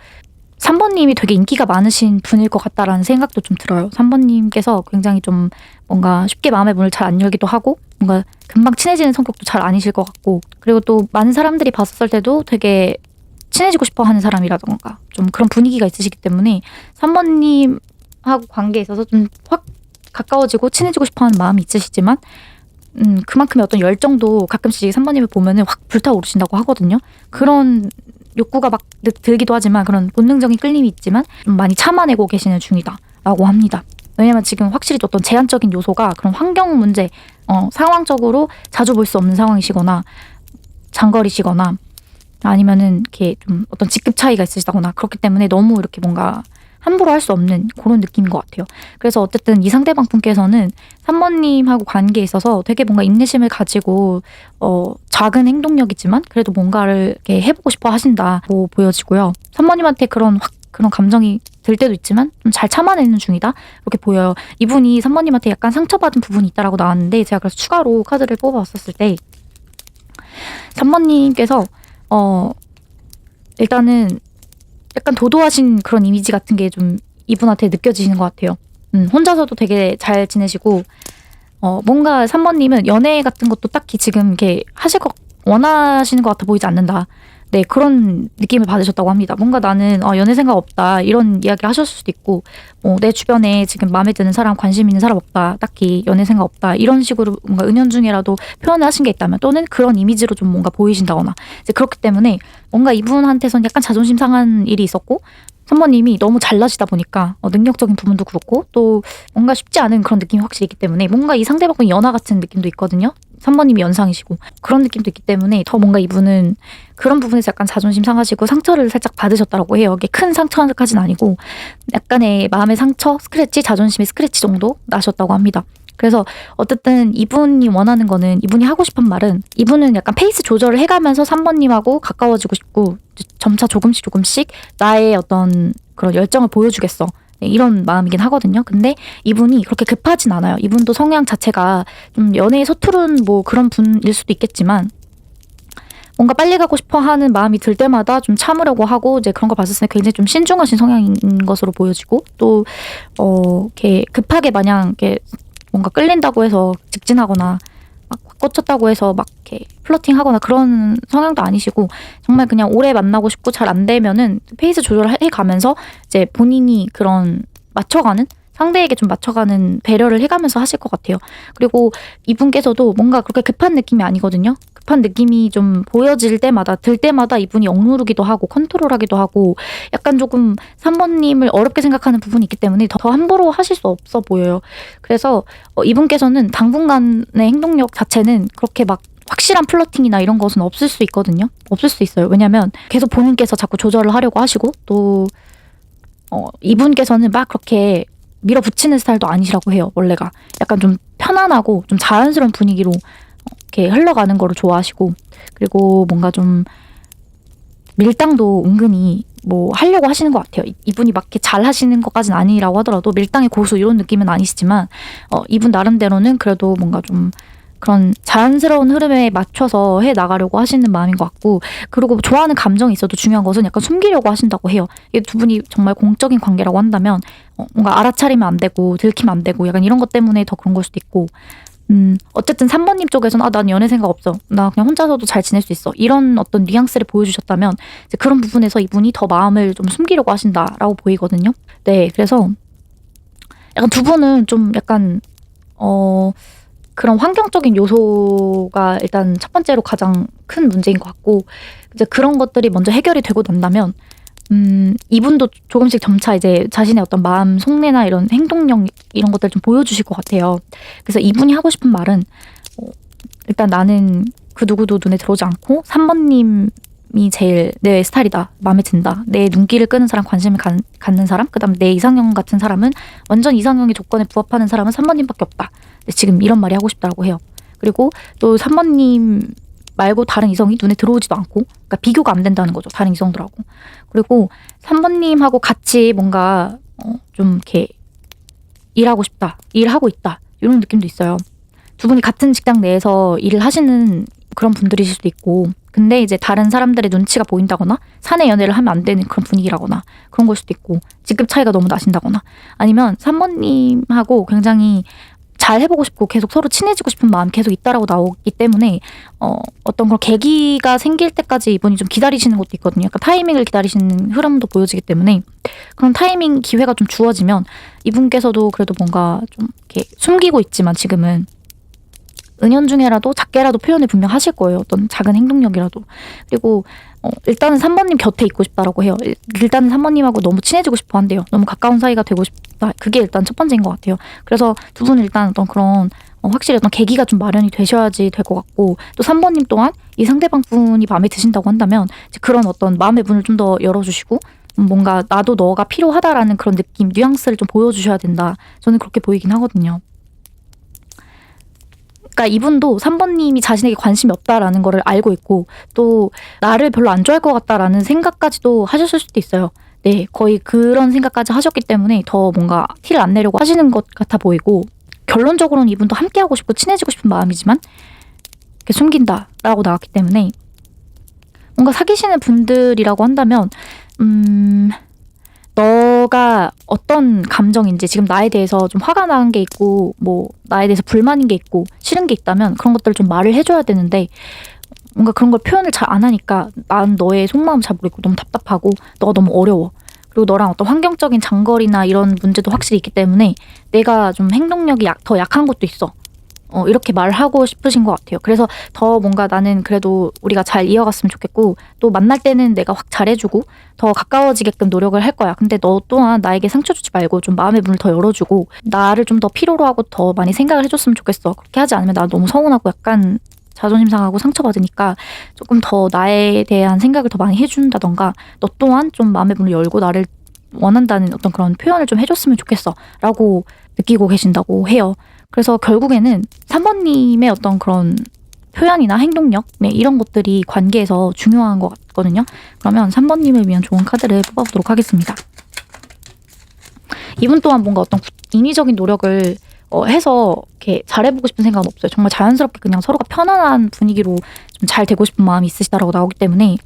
3번님이 되게 인기가 많으신 분일 것 같다라는 생각도 좀 들어요. 3번님께서 굉장히 좀 뭔가 쉽게 마음의 문을 잘 안 열기도 하고 뭔가 금방 친해지는 성격도 잘 아니실 것 같고 그리고 또 많은 사람들이 봤을 때도 되게 친해지고 싶어 하는 사람이라던가 좀 그런 분위기가 있으시기 때문에 3번님하고 관계에 있어서 좀 확 가까워지고 친해지고 싶어 하는 마음이 있으시지만 그만큼의 어떤 열정도 가끔씩 3번님을 보면은 확 불타오르신다고 하거든요. 그런 욕구가 막 들기도 하지만 그런 본능적인 끌림이 있지만 좀 많이 참아내고 계시는 중이다라고 합니다. 왜냐면 지금 확실히 어떤 제한적인 요소가 그런 환경 문제, 상황적으로 자주 볼 수 없는 상황이시거나 장거리시거나 아니면은 이렇게 좀 어떤 직급 차이가 있으시다거나 그렇기 때문에 너무 이렇게 뭔가 함부로 할 수 없는 그런 느낌인 것 같아요. 그래서 어쨌든 이 상대방 분께서는 3번님하고 관계에 있어서 되게 뭔가 인내심을 가지고 작은 행동력이지만 그래도 뭔가를 이렇게 해보고 싶어 하신다고 보여지고요. 3번님한테 그런 감정이 들 때도 있지만 좀 잘 참아내는 중이다 이렇게 보여요. 이분이 3번님한테 약간 상처받은 부분이 있다라고 나왔는데 제가 그래서 추가로 카드를 뽑아봤었을 때 3번님께서 일단은 약간 도도하신 그런 이미지 같은 게 좀 이분한테 느껴지시는 것 같아요. 혼자서도 되게 잘 지내시고 뭔가 3번님은 연애 같은 것도 딱히 지금 이렇게 원하시는 것 같아 보이지 않는다. 네, 그런 느낌을 받으셨다고 합니다. 뭔가 나는 연애 생각 없다 이런 이야기를 하셨을 수도 있고, 내 주변에 지금 마음에 드는 사람, 관심 있는 사람 없다, 딱히 연애 생각 없다 이런 식으로 뭔가 은연중에라도 표현을 하신 게 있다면, 또는 그런 이미지로 좀 뭔가 보이신다거나, 이제 그렇기 때문에 뭔가 이분한테선 약간 자존심 상한 일이 있었고, 선배님이 너무 잘나시다 보니까 능력적인 부분도 그렇고 또 뭔가 쉽지 않은 그런 느낌이 확실히 있기 때문에, 뭔가 이 상대방은 연하 같은 느낌도 있거든요. 3번님이 연상이시고 그런 느낌도 있기 때문에 더 뭔가 이분은 그런 부분에서 약간 자존심 상하시고 상처를 살짝 받으셨다라고 해요. 이게 큰 상처까지는 아니고 약간의 마음의 상처, 스크래치, 자존심의 스크래치 정도 나셨다고 합니다. 그래서 어쨌든 이분이 원하는 거는, 이분이 하고 싶은 말은, 이분은 약간 페이스 조절을 해가면서 3번님하고 가까워지고 싶고 점차 조금씩 나의 어떤 그런 열정을 보여주겠어, 네, 이런 마음이긴 하거든요. 근데 이분이 그렇게 급하진 않아요. 이분도 성향 자체가 좀 연애에 서투른 뭐 그런 분일 수도 있겠지만, 뭔가 빨리 가고 싶어 하는 마음이 들 때마다 좀 참으려고 하고, 이제 그런 거 봤을 때 굉장히 좀 신중하신 성향인 것으로 보여지고, 또 이렇게 급하게 마냥 이렇게 뭔가 끌린다고 해서 직진하거나 막 꽂혔다고 해서 막 이렇게 플러팅하거나 그런 성향도 아니시고, 정말 그냥 오래 만나고 싶고 잘 안 되면은 페이스 조절을 해가면서 이제 본인이 그런 맞춰가는, 상대에게 좀 맞춰가는 배려를 해가면서 하실 것 같아요. 그리고 이분께서도 뭔가 그렇게 급한 느낌이 아니거든요. 급한 느낌이 좀 보여질 때마다, 들 때마다 이분이 억누르기도 하고 컨트롤하기도 하고, 약간 조금 3번님을 어렵게 생각하는 부분이 있기 때문에 더 함부로 하실 수 없어 보여요. 그래서 이분께서는 당분간의 행동력 자체는 그렇게 막 확실한 플러팅이나 이런 것은 없을 수 있거든요. 없을 수 있어요. 왜냐면 계속 본인께서 자꾸 조절을 하려고 하시고, 또 이분께서는 막 그렇게 밀어붙이는 스타일도 아니시라고 해요. 원래가 약간 좀 편안하고 좀 자연스러운 분위기로 이렇게 흘러가는 거를 좋아하시고, 그리고 뭔가 좀 밀당도 은근히 뭐 하려고 하시는 것 같아요. 이분이 막 이렇게 잘 하시는 것까지는 아니라고 하더라도 밀당의 고수 이런 느낌은 아니시지만, 이분 나름대로는 그래도 뭔가 좀 그런 자연스러운 흐름에 맞춰서 해 나가려고 하시는 마음인 것 같고, 그리고 좋아하는 감정이 있어도 중요한 것은 약간 숨기려고 하신다고 해요. 이게 두 분이 정말 공적인 관계라고 한다면 뭔가 알아차리면 안 되고 들키면 안 되고 약간 이런 것 때문에 더 그런 걸 수도 있고, 어쨌든 3번님 쪽에서는 난 연애 생각 없어, 나 그냥 혼자서도 잘 지낼 수 있어, 이런 어떤 뉘앙스를 보여주셨다면, 이제 그런 부분에서 이분이 더 마음을 좀 숨기려고 하신다라고 보이거든요. 네, 그래서 약간 두 분은 좀 약간 그런 환경적인 요소가 일단 첫 번째로 가장 큰 문제인 것 같고, 이제 그런 것들이 먼저 해결이 되고 난다면 이분도 조금씩 점차 이제 자신의 어떤 마음 속내나 이런 행동력 이런 것들 좀 보여주실 것 같아요. 그래서 이분이 하고 싶은 말은, 일단 나는 그 누구도 눈에 들어오지 않고 3번님이 제일 내 스타일이다, 마음에 든다, 내 눈길을 끄는 사람, 관심을 갖는 사람, 그 다음 내 이상형 같은 사람은, 완전 이상형의 조건에 부합하는 사람은 3번님밖에 없다, 지금 이런 말이 하고 싶다라고 해요. 그리고 또 3번님 말고 다른 이성이 눈에 들어오지도 않고, 그러니까 비교가 안 된다는 거죠, 다른 이성들하고. 그리고 3번님하고 같이 뭔가 좀 이렇게 일하고 싶다, 일하고 있다, 이런 느낌도 있어요. 두 분이 같은 직장 내에서 일을 하시는 그런 분들이실 수도 있고, 근데 이제 다른 사람들의 눈치가 보인다거나 사내 연애를 하면 안 되는 그런 분위기라거나 그런 걸 수도 있고, 직급 차이가 너무 나신다거나, 아니면 3번님하고 굉장히 잘 해보고 싶고 계속 서로 친해지고 싶은 마음이 계속 있다라고 나오기 때문에 어떤 그런 계기가 생길 때까지 이분이 좀 기다리시는 것도 있거든요. 약간 타이밍을 기다리시는 흐름도 보여지기 때문에, 그런 타이밍 기회가 좀 주어지면 이분께서도 그래도 뭔가 좀 이렇게 숨기고 있지만 지금은 은연중에라도 작게라도 표현을 분명 하실 거예요. 어떤 작은 행동력이라도. 그리고 일단은 3번님 곁에 있고 싶다라고 해요. 일단은 3번님하고 너무 친해지고 싶어 한대요. 너무 가까운 사이가 되고 싶다. 그게 일단 첫 번째인 것 같아요. 그래서 두 분은 일단 어떤 그런 확실히 어떤 계기가 좀 마련이 되셔야지 될 것 같고, 또 3번님 또한 이 상대방 분이 마음에 드신다고 한다면 이제 그런 어떤 마음의 문을 좀 더 열어주시고, 뭔가 나도 너가 필요하다라는 그런 느낌, 뉘앙스를 좀 보여주셔야 된다. 저는 그렇게 보이긴 하거든요. 그러니까 이분도 3번님이 자신에게 관심이 없다라는 거를 알고 있고, 또 나를 별로 안 좋아할 것 같다라는 생각까지도 하셨을 수도 있어요. 네, 거의 그런 생각까지 하셨기 때문에 더 뭔가 티를 안 내려고 하시는 것 같아 보이고, 결론적으로는 이분도 함께하고 싶고 친해지고 싶은 마음이지만 이렇게 숨긴다라고 나왔기 때문에, 뭔가 사귀시는 분들이라고 한다면 너가 어떤 감정인지, 지금 나에 대해서 좀 화가 난 게 있고 뭐 나에 대해서 불만인 게 있고 싫은 게 있다면 그런 것들을 좀 말을 해줘야 되는데, 뭔가 그런 걸 표현을 잘 안 하니까 난 너의 속마음 잘 모르겠고 너무 답답하고 너가 너무 어려워. 그리고 너랑 어떤 환경적인 장거리나 이런 문제도 확실히 있기 때문에 내가 좀 행동력이 더 약한 것도 있어. 이렇게 말하고 싶으신 것 같아요. 그래서 더 뭔가 나는 그래도 우리가 잘 이어갔으면 좋겠고 또 만날 때는 내가 확 잘해주고 더 가까워지게끔 노력을 할 거야. 근데 너 또한 나에게 상처 주지 말고 좀 마음의 문을 더 열어주고 나를 좀 더 필요로 하고 더 많이 생각을 해줬으면 좋겠어. 그렇게 하지 않으면 나 너무 서운하고 약간 자존심 상하고 상처받으니까 조금 더 나에 대한 생각을 더 많이 해준다던가 너 또한 좀 마음의 문을 열고 나를 원한다는 어떤 그런 표현을 좀 해줬으면 좋겠어 라고 느끼고 계신다고 해요. 그래서 결국에는 3번님의 어떤 그런 표현이나 행동력 이런 것들이 관계에서 중요한 것 같거든요. 그러면 3번님을 위한 좋은 카드를 뽑아보도록 하겠습니다. 이분 또한 뭔가 어떤 인위적인 노력을 해서 이렇게 잘해보고 싶은 생각은 없어요. 정말 자연스럽게 그냥 서로가 편안한 분위기로 좀 잘 되고 싶은 마음이 있으시다라고 나오기 때문에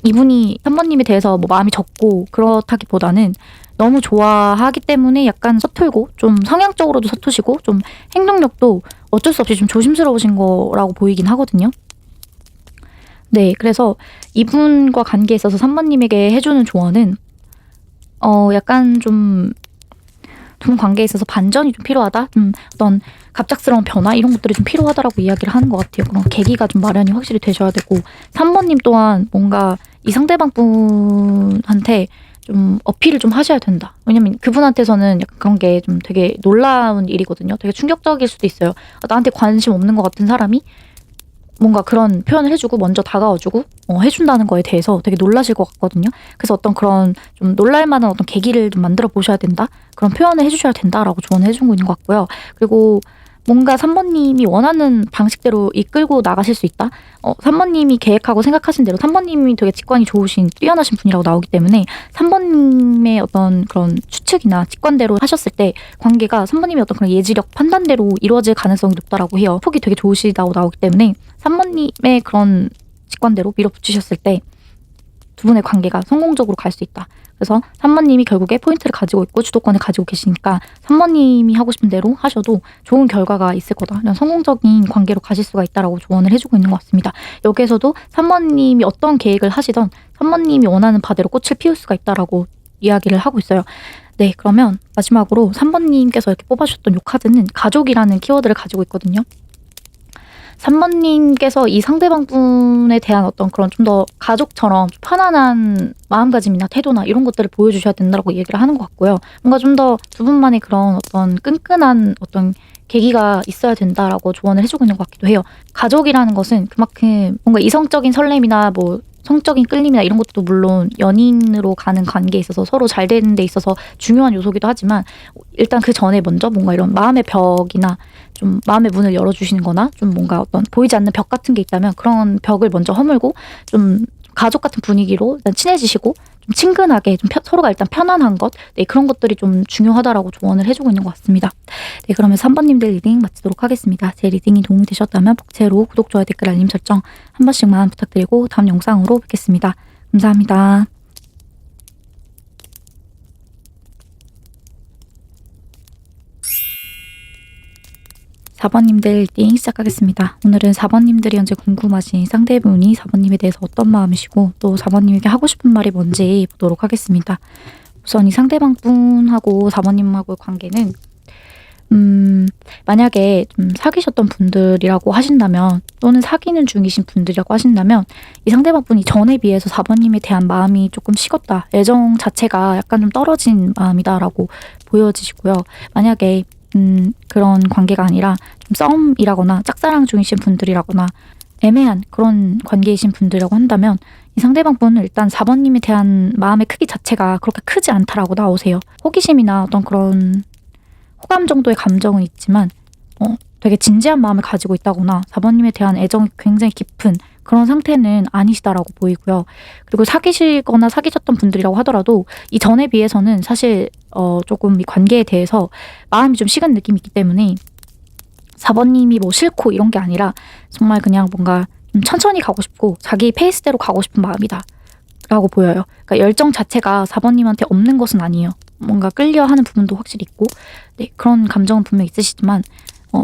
이분이 3번님에 대해서 뭐 마음이 적고 그렇다기보다는 너무 좋아하기 때문에 약간 서툴고 좀 성향적으로도 서투시고 좀 행동력도 어쩔 수 없이 좀 조심스러우신 거라고 보이긴 하거든요. 네, 그래서 이분과 관계에 있어서 3번님에게 해주는 조언은 약간 좀 두 분 관계에 있어서 반전이 좀 필요하다? 어떤 갑작스러운 변화 이런 것들이 좀 필요하다라고 이야기를 하는 것 같아요. 그런 계기가 좀 마련이 확실히 되셔야 되고 3번님 또한 뭔가 이 상대방 분한테 좀 어필을 좀 하셔야 된다. 왜냐면 그분한테서는 약간 그런 게 좀 되게 놀라운 일이거든요. 되게 충격적일 수도 있어요. 나한테 관심 없는 것 같은 사람이 뭔가 그런 표현을 해주고 먼저 다가와주고 해준다는 거에 대해서 되게 놀라실 것 같거든요. 그래서 어떤 그런 좀 놀랄만한 어떤 계기를 좀 만들어 보셔야 된다. 그런 표현을 해주셔야 된다라고 조언을 해주고 있는 것 같고요. 그리고 뭔가 3번님이 원하는 방식대로 이끌고 나가실 수 있다. 3번님이 계획하고 생각하신 대로 3번님이 되게 직관이 좋으신 뛰어나신 분이라고 나오기 때문에 3번님의 어떤 그런 추측이나 직관대로 하셨을 때 관계가 3번님의 어떤 그런 예지력 판단대로 이루어질 가능성이 높다라고 해요. 폭이 되게 좋으시다고 나오기 때문에 3번님의 그런 직관대로 밀어붙이셨을 때 두 분의 관계가 성공적으로 갈 수 있다. 그래서 3번님이 결국에 포인트를 가지고 있고 주도권을 가지고 계시니까 3번님이 하고 싶은 대로 하셔도 좋은 결과가 있을 거다. 이런 성공적인 관계로 가실 수가 있다라고 조언을 해주고 있는 것 같습니다. 여기에서도 3번님이 어떤 계획을 하시던 3번님이 원하는 바대로 꽃을 피울 수가 있다라고 이야기를 하고 있어요. 네, 그러면 마지막으로 3번님께서 이렇게 뽑아주셨던 이 카드는 가족이라는 키워드를 가지고 있거든요. 3번님께서 이 상대방분에 대한 어떤 그런 좀 더 가족처럼 편안한 마음가짐이나 태도나 이런 것들을 보여주셔야 된다고 얘기를 하는 것 같고요. 뭔가 좀 더 두 분만의 그런 어떤 끈끈한 어떤 계기가 있어야 된다라고 조언을 해주고 있는 것 같기도 해요. 가족이라는 것은 그만큼 뭔가 이성적인 설렘이나 뭐 성적인 끌림이나 이런 것도 물론 연인으로 가는 관계에 있어서 서로 잘 되는 데 있어서 중요한 요소기도 하지만 일단 그 전에 먼저 뭔가 이런 마음의 벽이나 좀 마음의 문을 열어주시는 거나 좀 뭔가 어떤 보이지 않는 벽 같은 게 있다면 그런 벽을 먼저 허물고 좀 가족 같은 분위기로 일단 친해지시고 좀 친근하게 좀 서로가 일단 편안한 것 그런 것들이 좀 중요하다라고 조언을 해주고 있는 것 같습니다. 네, 그러면 3번님들 리딩 마치도록 하겠습니다. 제 리딩이 도움이 되셨다면 복채로 구독, 좋아요, 댓글, 알림 설정 한 번씩만 부탁드리고 다음 영상으로 뵙겠습니다. 감사합니다. 4번님들 리딩 시작하겠습니다. 오늘은 4번님들이 현재 궁금하신 상대분이 4번님에 대해서 어떤 마음이시고 또 4번님에게 하고 싶은 말이 뭔지 보도록 하겠습니다. 우선 이 상대방 분하고 4번님하고의 관계는 만약에 좀 사귀셨던 분들이라고 하신다면 또는 사귀는 중이신 분들이라고 하신다면 이 상대방 분이 전에 비해서 4번님에 대한 마음이 조금 식었다. 애정 자체가 약간 좀 떨어진 마음이다라고 보여지시고요. 만약에 그런 관계가 아니라 좀 썸이라거나 짝사랑 중이신 분들이라거나 애매한 그런 관계이신 분들이라고 한다면 이 상대방 분은 일단 4번님에 대한 마음의 크기 자체가 그렇게 크지 않다라고 나오세요. 호기심이나 어떤 그런 호감 정도의 감정은 있지만 되게 진지한 마음을 가지고 있다거나 4번님에 대한 애정이 굉장히 깊은 그런 상태는 아니시다라고 보이고요. 그리고 사귀시거나 사귀셨던 분들이라고 하더라도 이 전에 비해서는 사실 조금 이 관계에 대해서 마음이 좀 식은 느낌이 있기 때문에 4번님이 뭐 싫고 이런 게 아니라 정말 그냥 뭔가 좀 천천히 가고 싶고 자기 페이스대로 가고 싶은 마음이다 라고 보여요. 그러니까 열정 자체가 4번님한테 없는 것은 아니에요. 뭔가 끌려하는 부분도 확실히 있고 그런 감정은 분명 있으시지만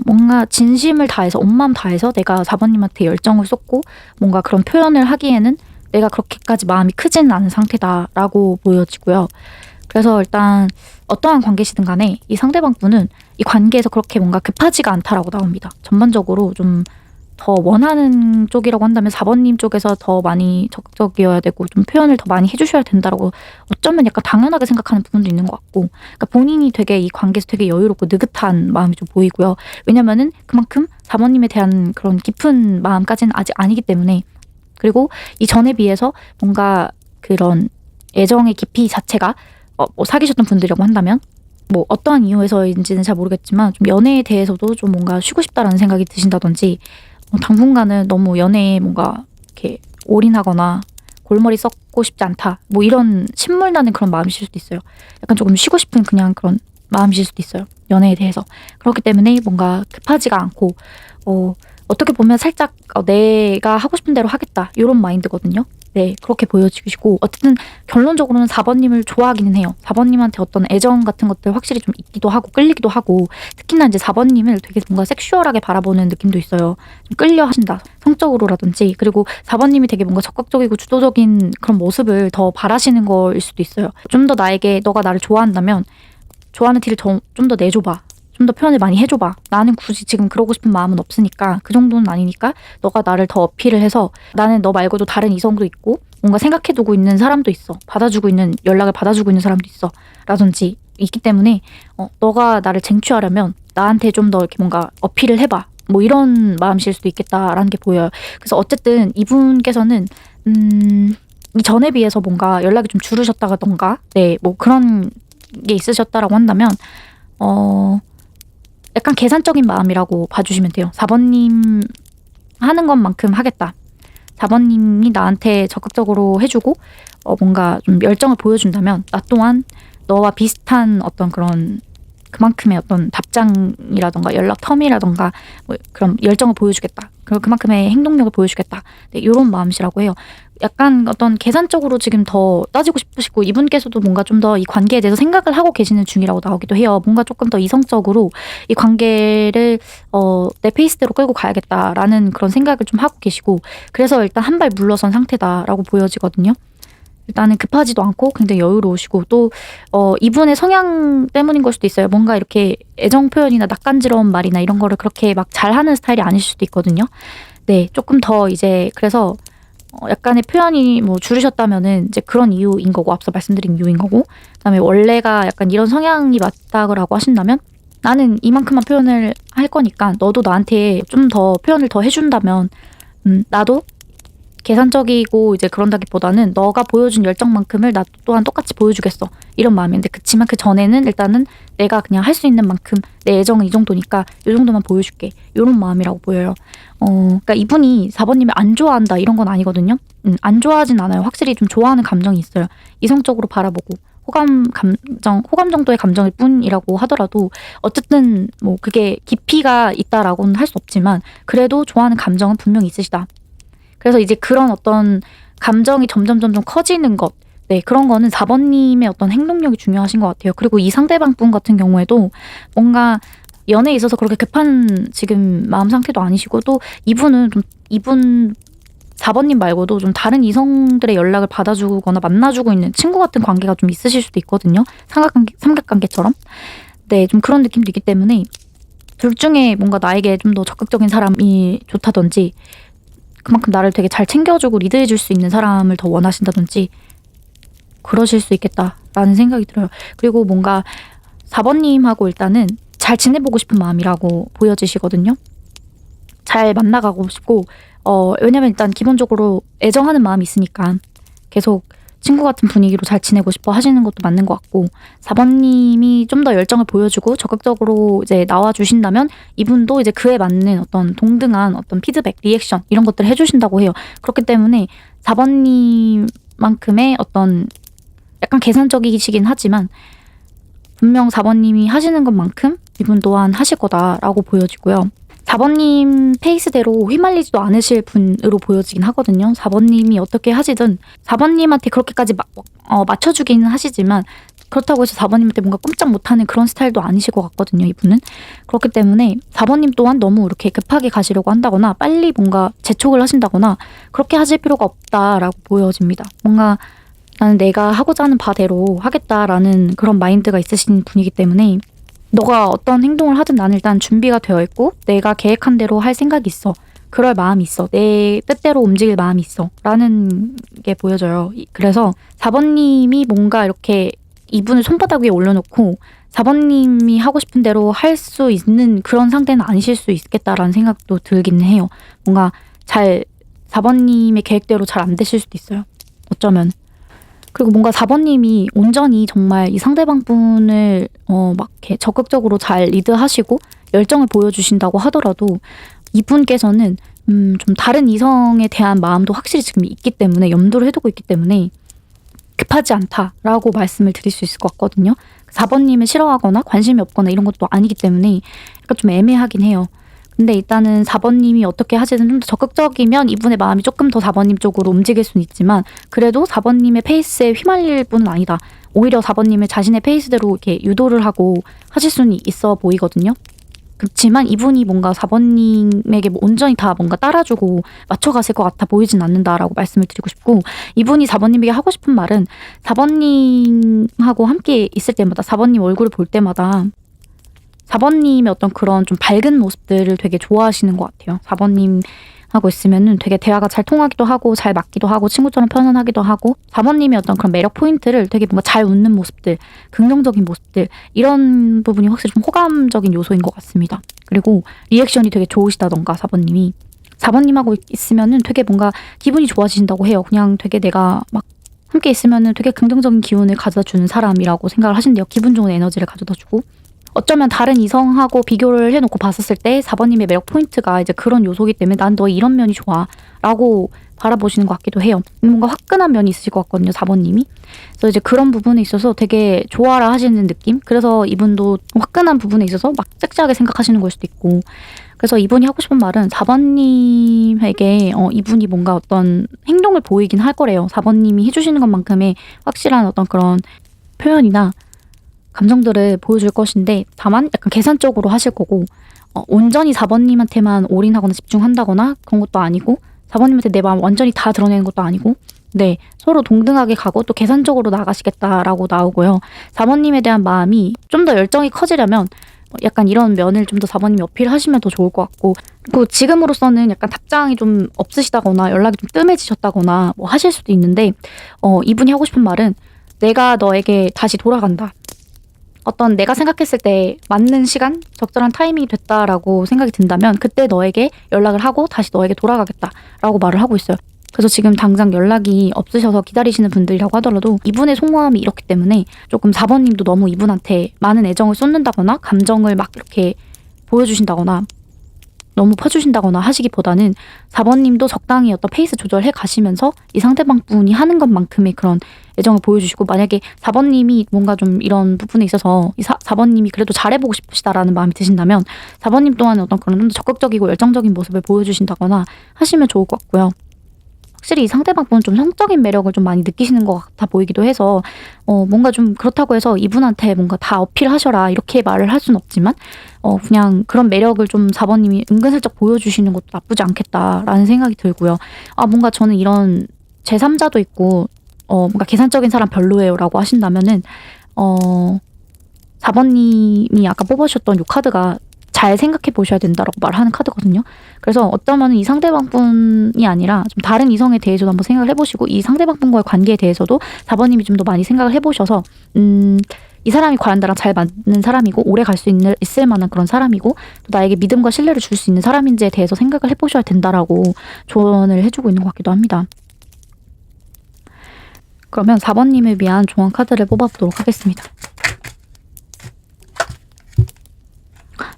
뭔가 진심을 다해서 온 마음 다해서 내가 4번님한테 열정을 쏟고 뭔가 그런 표현을 하기에는 내가 그렇게까지 마음이 크지는 않은 상태다라고 보여지고요. 그래서 일단 어떠한 관계시든 간에 이 상대방 분은 이 관계에서 그렇게 뭔가 급하지가 않다라고 나옵니다. 전반적으로 좀 더 원하는 쪽이라고 한다면 4번님 쪽에서 더 많이 적극적이어야 되고 좀 표현을 더 많이 해주셔야 된다라고 어쩌면 약간 당연하게 생각하는 부분도 있는 것 같고, 그러니까 본인이 되게 이 관계에서 되게 여유롭고 느긋한 마음이 좀 보이고요. 왜냐면은 그만큼 4번님에 대한 그런 깊은 마음까지는 아직 아니기 때문에, 그리고 이전에 비해서 뭔가 그런 애정의 깊이 자체가 뭐 사귀셨던 분들이라고 한다면 뭐 어떠한 이유에서인지는 잘 모르겠지만 좀 연애에 대해서도 좀 뭔가 쉬고 싶다라는 생각이 드신다든지, 당분간은 너무 연애에 뭔가 이렇게 올인하거나 골머리 썩고 싶지 않다, 뭐 이런 신물나는 그런 마음이실 수도 있어요. 약간 조금 쉬고 싶은 그냥 그런 마음이실 수도 있어요, 연애에 대해서. 그렇기 때문에 뭔가 급하지가 않고 어떻게 보면 살짝 내가 하고 싶은 대로 하겠다 이런 마인드거든요. 네, 그렇게 보여지시고 어쨌든 결론적으로는 4번님을 좋아하기는 해요. 4번님한테 어떤 애정 같은 것들 확실히 좀 있기도 하고 끌리기도 하고, 특히나 이제 4번님을 되게 뭔가 섹슈얼하게 바라보는 느낌도 있어요. 좀 끌려 하신다, 성적으로라든지. 그리고 4번님이 되게 뭔가 적극적이고 주도적인 그런 모습을 더 바라시는 거일 수도 있어요. 좀 더 나에게 너가 나를 좋아한다면 좋아하는 티를 좀 더 내줘봐, 좀 더 표현을 많이 해줘봐. 나는 굳이 지금 그러고 싶은 마음은 없으니까, 그 정도는 아니니까 너가 나를 더 어필을 해서, 나는 너 말고도 다른 이성도 있고 뭔가 생각해두고 있는 사람도 있어, 받아주고 있는, 연락을 받아주고 있는 사람도 있어 라든지 있기 때문에 너가 나를 쟁취하려면 나한테 좀 더 이렇게 뭔가 어필을 해봐, 뭐 이런 마음이실 수도 있겠다라는 게 보여요. 그래서 어쨌든 이분께서는 이전에 비해서 뭔가 연락이 좀 줄으셨다던가, 네, 뭐 그런 게 있으셨다라고 한다면 약간 계산적인 마음이라고 봐주시면 돼요. 4번님 하는 것만큼 하겠다, 4번님이 나한테 적극적으로 해주고 뭔가 좀 열정을 보여준다면 나 또한 너와 비슷한 어떤 그런 그만큼의 어떤 답장이라던가 연락 텀이라던가 뭐 그런 열정을 보여주겠다, 그리고 그만큼의 행동력을 보여주겠다, 네, 이런 마음이시라고 해요. 약간 어떤 계산적으로 지금 더 따지고 싶으시고, 이분께서도 뭔가 좀 더 이 관계에 대해서 생각을 하고 계시는 중이라고 나오기도 해요. 뭔가 조금 더 이성적으로 이 관계를 내 페이스대로 끌고 가야겠다라는 그런 생각을 좀 하고 계시고, 그래서 일단 한 발 물러선 상태다라고 보여지거든요. 일단은 급하지도 않고 굉장히 여유로우시고, 또 이분의 성향 때문인 걸 수도 있어요. 뭔가 이렇게 애정 표현이나 낯간지러운 말이나 이런 거를 그렇게 막 잘하는 스타일이 아니실 수도 있거든요. 네, 조금 더 이제 그래서 약간의 표현이 뭐 줄으셨다면은 이제 그런 이유인 거고, 앞서 말씀드린 이유인 거고, 그다음에 원래가 약간 이런 성향이 맞다고 하신다면 나는 이만큼만 표현을 할 거니까 너도 나한테 좀 더 표현을 더 해준다면 나도 계산적이고 이제 그런다기보다는 너가 보여준 열정만큼을 나 또한 똑같이 보여주겠어, 이런 마음인데, 그치만 그 전에는 일단은 내가 그냥 할 수 있는 만큼 내 애정은 이 정도니까 이 정도만 보여줄게, 이런 마음이라고 보여요. 그러니까 이분이 4번님을 안 좋아한다 이런 건 아니거든요. 안 좋아하진 않아요. 확실히 좀 좋아하는 감정이 있어요. 이성적으로 바라보고 호감 정도의 감정일 뿐이라고 하더라도 어쨌든 뭐 그게 깊이가 있다라고는 할 수 없지만 그래도 좋아하는 감정은 분명히 있으시다. 그래서 이제 그런 어떤 감정이 점점 커지는 것, 네, 그런 거는 4번님의 어떤 행동력이 중요하신 것 같아요. 그리고 이 상대방 분 같은 경우에도 뭔가 연애에 있어서 그렇게 급한 지금 마음 상태도 아니시고, 또 이분 4번님 말고도 좀 다른 이성들의 연락을 받아주거나 만나주고 있는 친구 같은 관계가 좀 있으실 수도 있거든요. 삼각관계처럼. 네, 좀 그런 느낌도 있기 때문에 둘 중에 뭔가 나에게 좀 더 적극적인 사람이 좋다든지, 그만큼 나를 되게 잘 챙겨주고 리드해줄 수 있는 사람을 더 원하신다든지 그러실 수 있겠다라는 생각이 들어요. 그리고 뭔가 4번님하고 일단은 잘 지내보고 싶은 마음이라고 보여지시거든요. 잘 만나가고 싶고 왜냐면 일단 기본적으로 애정하는 마음이 있으니까 계속 친구 같은 분위기로 잘 지내고 싶어 하시는 것도 맞는 것 같고, 4번님이 좀 더 열정을 보여주고 적극적으로 이제 나와주신다면 이분도 이제 그에 맞는 어떤 동등한 어떤 피드백, 리액션 이런 것들을 해주신다고 해요. 그렇기 때문에 4번님만큼의 어떤 약간 계산적이시긴 하지만 분명 4번님이 하시는 것만큼 이분 또한 하실 거다라고 보여지고요. 4번님 페이스대로 휘말리지도 않으실 분으로 보여지긴 하거든요. 4번님이 어떻게 하시든 4번님한테 그렇게까지 맞춰주기는 하시지만 그렇다고 해서 4번님한테 뭔가 꼼짝 못하는 그런 스타일도 아니실 것 같거든요, 이분은. 그렇기 때문에 4번님 또한 너무 이렇게 급하게 가시려고 한다거나 빨리 뭔가 재촉을 하신다거나 그렇게 하실 필요가 없다라고 보여집니다. 뭔가 나는 내가 하고자 하는 바대로 하겠다라는 그런 마인드가 있으신 분이기 때문에 너가 어떤 행동을 하든 나는 일단 준비가 되어 있고 내가 계획한 대로 할 생각이 있어. 그럴 마음이 있어. 내 뜻대로 움직일 마음이 있어. 라는 게 보여져요. 그래서 4번님이 뭔가 이렇게 이분을 손바닥 위에 올려놓고 4번님이 하고 싶은 대로 할 수 있는 그런 상태는 아니실 수 있겠다라는 생각도 들기는 해요. 뭔가 4번님의 계획대로 잘 안 되실 수도 있어요. 어쩌면. 그리고 뭔가 4번님이 온전히 정말 이 상대방 분을 막 이렇게 적극적으로 잘 리드하시고 열정을 보여주신다고 하더라도 이분께서는 좀 다른 이성에 대한 마음도 확실히 지금 있기 때문에 염두를 해두고 있기 때문에 급하지 않다라고 말씀을 드릴 수 있을 것 같거든요. 4번님을 싫어하거나 관심이 없거나 이런 것도 아니기 때문에 약간 좀 애매하긴 해요. 근데 일단은 4번님이 어떻게 하시든 좀 더 적극적이면 이분의 마음이 조금 더 4번님 쪽으로 움직일 수는 있지만 그래도 4번님의 페이스에 휘말릴 분은 아니다. 오히려 4번님을 자신의 페이스대로 이렇게 유도를 하고 하실 수는 있어 보이거든요. 그렇지만 이분이 뭔가 4번님에게 온전히 다 뭔가 따라주고 맞춰가실 것 같아 보이진 않는다라고 말씀을 드리고 싶고 이분이 4번님에게 하고 싶은 말은 4번님하고 함께 있을 때마다 4번님 얼굴을 볼 때마다 4번님의 어떤 그런 좀 밝은 모습들을 되게 좋아하시는 것 같아요. 4번님하고 있으면은 되게 대화가 잘 통하기도 하고 잘 맞기도 하고 친구처럼 편안하기도 하고 4번님의 어떤 그런 매력 포인트를 되게 뭔가 잘 웃는 모습들, 긍정적인 모습들 이런 부분이 확실히 좀 호감적인 요소인 것 같습니다. 그리고 리액션이 되게 좋으시다던가 4번님이 4번님하고 있으면은 되게 뭔가 기분이 좋아지신다고 해요. 그냥 되게 내가 막 함께 있으면은 되게 긍정적인 기운을 가져다 주는 사람이라고 생각을 하신대요. 기분 좋은 에너지를 가져다 주고 어쩌면 다른 이성하고 비교를 해놓고 봤었을 때 4번님의 매력 포인트가 이제 그런 요소이기 때문에 난 너 이런 면이 좋아 라고 바라보시는 것 같기도 해요. 뭔가 화끈한 면이 있으실 것 같거든요, 4번님이. 그래서 이제 그런 부분에 있어서 되게 좋아라 하시는 느낌? 그래서 이분도 화끈한 부분에 있어서 막 섹시하게 생각하시는 걸 수도 있고 그래서 이분이 하고 싶은 말은 4번님에게 이분이 뭔가 어떤 행동을 보이긴 할 거래요. 4번님이 해주시는 것만큼의 확실한 어떤 그런 표현이나 감정들을 보여줄 것인데 다만 약간 계산적으로 하실 거고 온전히 4번님한테만 올인하거나 집중한다거나 그런 것도 아니고 4번님한테 내 마음 완전히 다 드러내는 것도 아니고 네 서로 동등하게 가고 또 계산적으로 나가시겠다라고 나오고요. 4번님에 대한 마음이 좀 더 열정이 커지려면 약간 이런 면을 좀 더 4번님이 어필하시면 더 좋을 것 같고 그리고 지금으로서는 약간 답장이 좀 없으시다거나 연락이 좀 뜸해지셨다거나 뭐 하실 수도 있는데 이분이 하고 싶은 말은 내가 너에게 다시 돌아간다. 어떤 내가 생각했을 때 맞는 시간, 적절한 타이밍이 됐다라고 생각이 든다면 그때 너에게 연락을 하고 다시 너에게 돌아가겠다라고 말을 하고 있어요. 그래서 지금 당장 연락이 없으셔서 기다리시는 분들이라고 하더라도 이분의 속마음이 이렇기 때문에 조금 4번님도 너무 이분한테 많은 애정을 쏟는다거나 감정을 막 이렇게 보여주신다거나 너무 퍼주신다거나 하시기보다는 4번님도 적당히 어떤 페이스 조절해 가시면서 이 상대방 분이 하는 것만큼의 그런 애정을 보여주시고 만약에 4번님이 뭔가 좀 이런 부분에 있어서 4번님이 그래도 잘해보고 싶으시다라는 마음이 드신다면 4번님 또한 어떤 그런 좀 더 적극적이고 열정적인 모습을 보여주신다거나 하시면 좋을 것 같고요. 확실히 이 상대방 분은 좀 성적인 매력을 좀 많이 느끼시는 것 같아 보이기도 해서 뭔가 좀 그렇다고 해서 이분한테 뭔가 다 어필하셔라 이렇게 말을 할 수는 없지만 그냥 그런 매력을 좀 4번님이 은근슬쩍 보여주시는 것도 나쁘지 않겠다라는 생각이 들고요. 뭔가 저는 이런 제3자도 있고 뭔가 계산적인 사람 별로예요 라고 하신다면은 4번님이 아까 뽑으셨던 이 카드가 잘 생각해 보셔야 된다라고 말하는 카드거든요. 그래서 어쩌면 이 상대방 분이 아니라 좀 다른 이성에 대해서도 한번 생각을 해보시고 이 상대방 분과의 관계에 대해서도 4번님이 좀 더 많이 생각을 해보셔서 이 사람이 과연 나랑 잘 맞는 사람이고 오래 갈 수 있을 만한 그런 사람이고 또 나에게 믿음과 신뢰를 줄 수 있는 사람인지에 대해서 생각을 해보셔야 된다라고 조언을 해주고 있는 것 같기도 합니다. 그러면 4번님을 위한 조언 카드를 뽑아보도록 하겠습니다.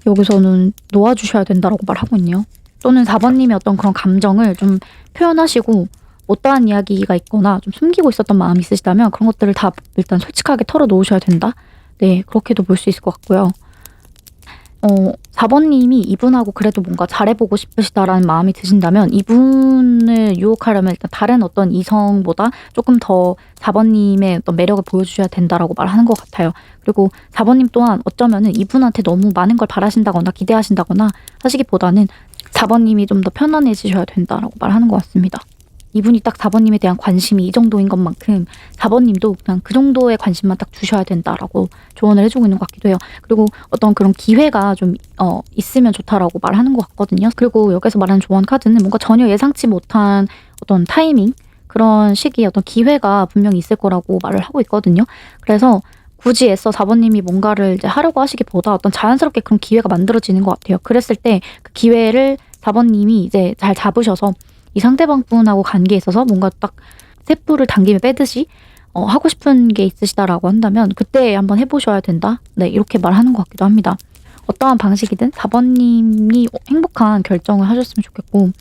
여기서는 놓아주셔야 된다라고 말하고 있네요. 또는 4번님의 어떤 그런 감정을 좀 표현하시고 못다한 이야기가 있거나 좀 숨기고 있었던 마음이 있으시다면 그런 것들을 다 일단 솔직하게 털어놓으셔야 된다. 네, 그렇게도 볼 수 있을 것 같고요. 4번님이 이분하고 그래도 뭔가 잘해보고 싶으시다라는 마음이 드신다면 이분을 유혹하려면 일단 다른 어떤 이성보다 조금 더 4번님의 어떤 매력을 보여주셔야 된다라고 말하는 것 같아요. 그리고 4번님 또한 어쩌면은 이분한테 너무 많은 걸 바라신다거나 기대하신다거나 하시기보다는 4번님이 좀 더 편안해지셔야 된다라고 말하는 것 같습니다. 이분이 딱 4번님에 대한 관심이 이 정도인 것만큼 4번님도 그냥 그 정도의 관심만 딱 주셔야 된다라고 조언을 해주고 있는 것 같기도 해요. 그리고 어떤 그런 기회가 좀 있으면 좋다라고 말하는 것 같거든요. 그리고 여기서 말하는 조언 카드는 뭔가 전혀 예상치 못한 어떤 타이밍, 그런 시기에 어떤 기회가 분명히 있을 거라고 말을 하고 있거든요. 그래서 굳이 애써 4번님이 뭔가를 이제 하려고 하시기보다 어떤 자연스럽게 그런 기회가 만들어지는 것 같아요. 그랬을 때 그 기회를 4번님이 이제 잘 잡으셔서 이 상대방 분하고 관계에 있어서 뭔가 딱 쇳불을 당김에 빼듯이 하고 싶은 게 있으시다라고 한다면 그때 한번 해보셔야 된다. 네, 이렇게 말하는 것 같기도 합니다. 어떠한 방식이든 4번님이 행복한 결정을 하셨으면 좋겠고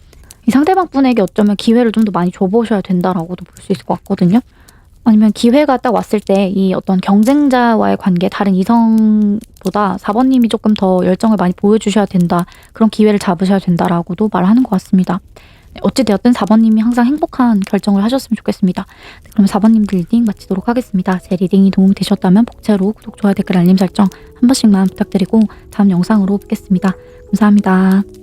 이 상대방 분에게 어쩌면 기회를 좀 더 많이 줘보셔야 된다라고도 볼 수 있을 것 같거든요. 아니면 기회가 딱 왔을 때 이 어떤 경쟁자와의 관계, 다른 이성보다 4번님이 조금 더 열정을 많이 보여주셔야 된다. 그런 기회를 잡으셔야 된다라고도 말하는 것 같습니다. 네, 어찌되었든 4번님이 항상 행복한 결정을 하셨으면 좋겠습니다. 네, 그럼 4번님들 리딩 마치도록 하겠습니다. 제 리딩이 도움이 되셨다면 복채로 구독, 좋아요, 댓글, 알림 설정 한 번씩만 부탁드리고 다음 영상으로 뵙겠습니다. 감사합니다.